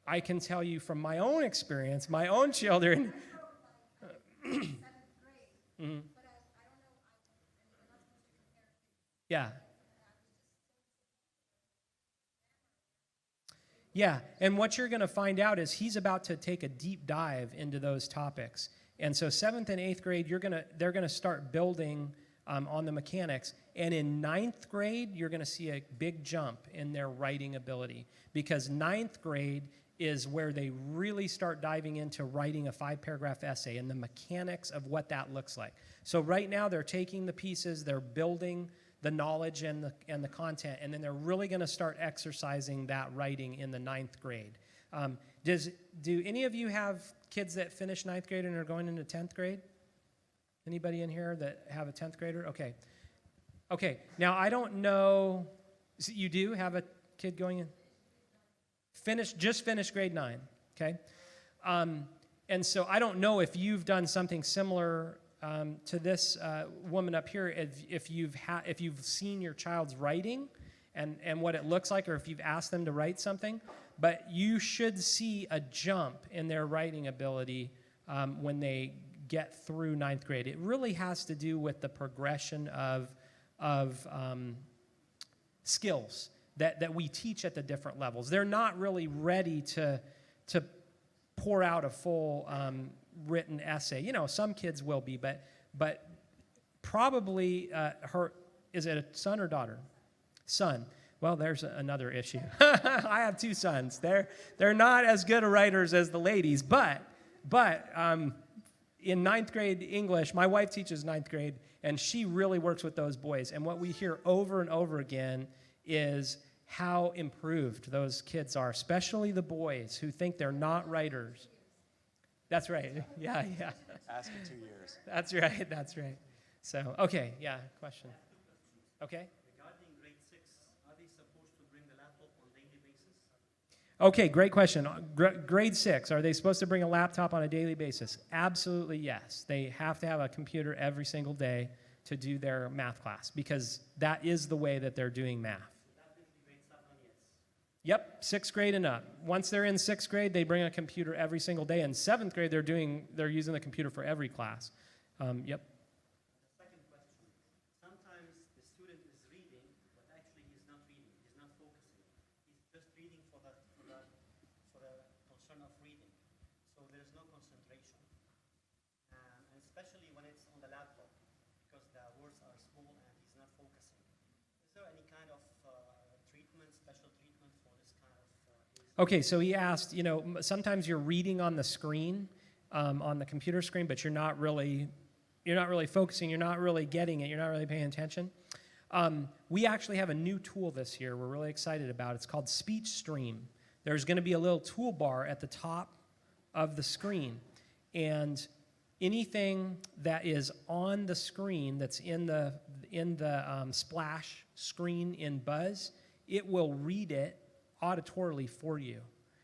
I can tell you from my own experience, my own children. Mm-hmm. Yeah. Yeah, and what you're going to find out is he's about to take a deep dive into those topics. And so 7th and 8th grade, they're going to start building on the mechanics. And in 9th grade, you're going to see a big jump in their writing ability, because 9th grade is where they really start diving into writing a 5-paragraph essay and the mechanics of what that looks like. So right now they're taking the pieces, they're building the knowledge and the content, and then they're really going to start exercising that writing in the 9th grade. Do any of you have kids that finish 9th grade and are going into 10th grade? Anybody in here that have a 10th grader? Okay. Okay, now I don't know, so you do have a kid going in? Just finished grade 9, okay? And so I don't know if you've done something similar to this woman up here, if you've seen your child's writing and what it looks like, or if you've asked them to write something, but you should see a jump in their writing ability when they get through 9th grade. It really has to do with the progression of skills that we teach at the different levels. They're not really ready to pour out a full written essay. You know, some kids will be, but probably is it a son or daughter? Son. Well, there's another issue. I have two sons. They're not as good of writers as the ladies, but in ninth grade English, my wife teaches ninth grade, and she really works with those boys. And what we hear over and over again is how improved those kids are, especially the boys who think they're not writers. That's right. Yeah. Ask in 2 years. That's right. So, okay, yeah, question. Okay. Regarding grade 6, are they supposed to bring the laptop on a daily basis? Okay, great question. Grade 6, are they supposed to bring a laptop on a daily basis? Absolutely yes. They have to have a computer every single day to do their math class because that is the way that they're doing math. Yep, 6th grade and up. Once they're in 6th grade, they bring a computer every single day. In 7th grade, they're using the computer for every class. Yep. Second question. Sometimes the student is reading, but actually he's not reading. He's not focusing. He's just reading for the concern of reading. So there's no concentration. And especially when it's on the laptop, because the words are small and he's not focusing. Is there any kind of treatment, special treatment for this kind of case? Okay, so he asked, sometimes you're reading on the screen, on the computer screen, but you're not really focusing, you're not really getting it, you're not really paying attention. We actually have a new tool this year we're really excited about. It's called Speech Stream. There's going to be a little toolbar at the top of the screen, and anything that is on the screen that's in the splash screen in Buzz, it will read it auditorily for you.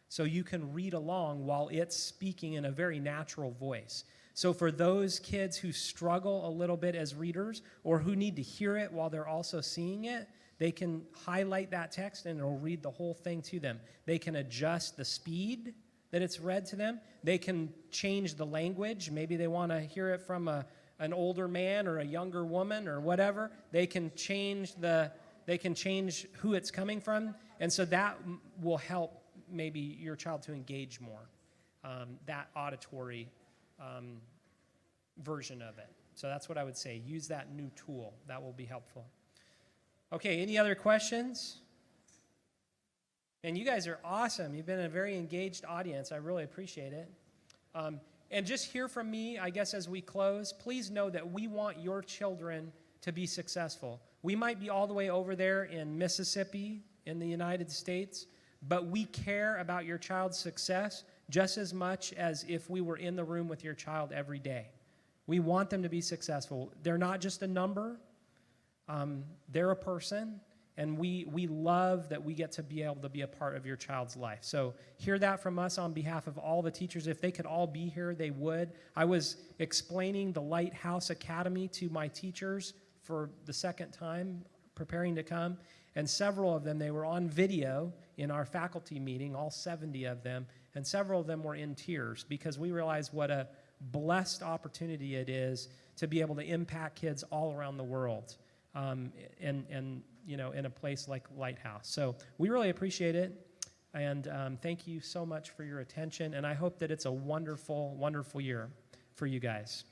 So you can read along while it's speaking in a very natural voice. So for those kids who struggle a little bit as readers or who need to hear it while they're also seeing it, they can highlight that text and it'll read the whole thing to them. They can adjust the speed that it's read to them. They can change the language. Maybe they want to hear it from an older man or a younger woman or whatever. They can change who it's coming from. And so that will help maybe your child to engage more, that auditory version of it. So that's what I would say. Use that new tool. That will be helpful. Okay, any other questions? And you guys are awesome. You've been a very engaged audience. I really appreciate it. And just hear from me, I guess, as we close. Please know that we want your children to be successful. We might be all the way over there in Mississippi, in the United States, but we care about your child's success just as much as if we were in the room with your child every day. We want them to be successful. They're not just a number. They're a person, and we love that we get to be able to be a part of your child's life. So hear that from us on behalf of all the teachers. If they could all be here, they would. I was explaining the Lighthouse Academy to my teachers for the second time, preparing to come, and several of them, they were on video in our faculty meeting, all 70 of them, and several of them were in tears because we realized what a blessed opportunity it is to be able to impact kids all around the world, and in a place like Lighthouse. So we really appreciate it, and thank you so much for your attention, and I hope that it's a wonderful, wonderful year for you guys.